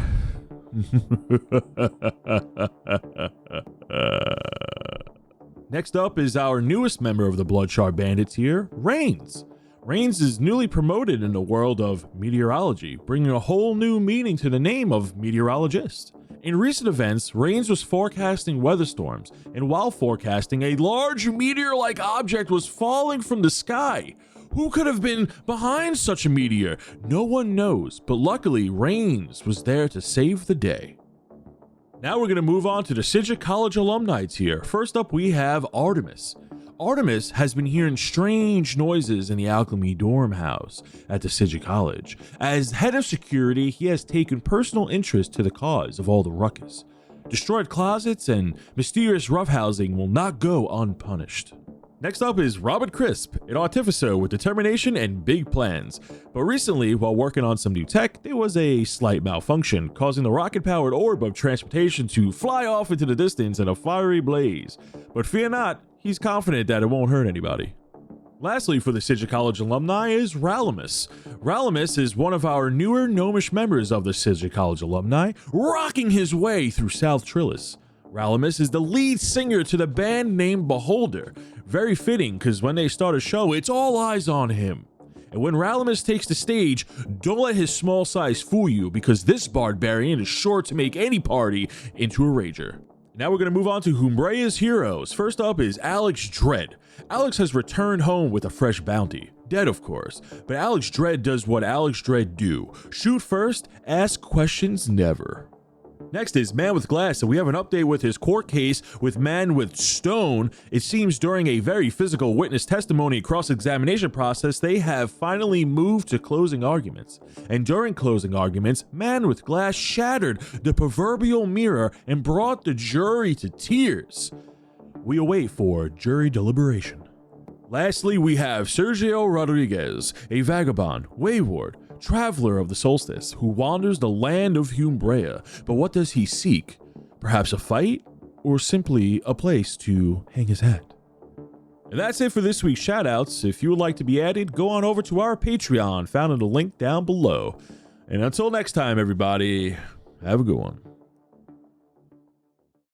Next up is our newest member of the Blood Shard Bandits here, Rains. Rains is newly promoted in the world of meteorology, bringing a whole new meaning to the name of meteorologist. In recent events, Rains was forecasting weather storms, and while forecasting, a large meteor-like object was falling from the sky. Who could have been behind such a meteor? No one knows, but luckily, Rains was there to save the day. Now we're going to move on to the Sidja College alumni here. First up, we have Artemis. Artemis has been hearing strange noises in the Alchemy dorm house at the Sidja College. As head of security, he has taken personal interest to the cause of all the ruckus. Destroyed closets and mysterious roughhousing will not go unpunished. Next up is Robert Crisp, an artificer with determination and big plans. But recently, while working on some new tech, there was a slight malfunction, causing the rocket-powered orb of transportation to fly off into the distance in a fiery blaze. But fear not, he's confident that it won't hurt anybody. Lastly, for the Sidja College alumni is Ralamus. Ralamus is one of our newer gnomish members of the Sidja College alumni, rocking his way through South Trillis. Ralamus is the lead singer to the band named Beholder. Very fitting, because when they start a show, it's all eyes on him. And when Ralamus takes the stage, don't let his small size fool you, because this barbarian is sure to make any party into a rager. Now we're going to move on to Humbrea's heroes. First up is Alex Dredd. Alex has returned home with a fresh bounty. Dead, of course, but Alex Dredd does what Alex Dredd do. Shoot first, ask questions never. Next is Man with Glass, and we have an update with his court case with Man with Stone. It seems during a very physical witness testimony cross-examination process, they have finally moved to closing arguments. And during closing arguments, Man with Glass shattered the proverbial mirror and brought the jury to tears. We await for jury deliberation. Lastly, we have Sergio Rodriguez, a vagabond, wayward, traveler of the solstice who wanders the land of Humbrea. But what does he seek? Perhaps a fight, or simply a place to hang his hat? And that's it for this week's shoutouts. If you would like to be added, go on over to our Patreon, found in the link down below. And until next time, everybody, have a good one.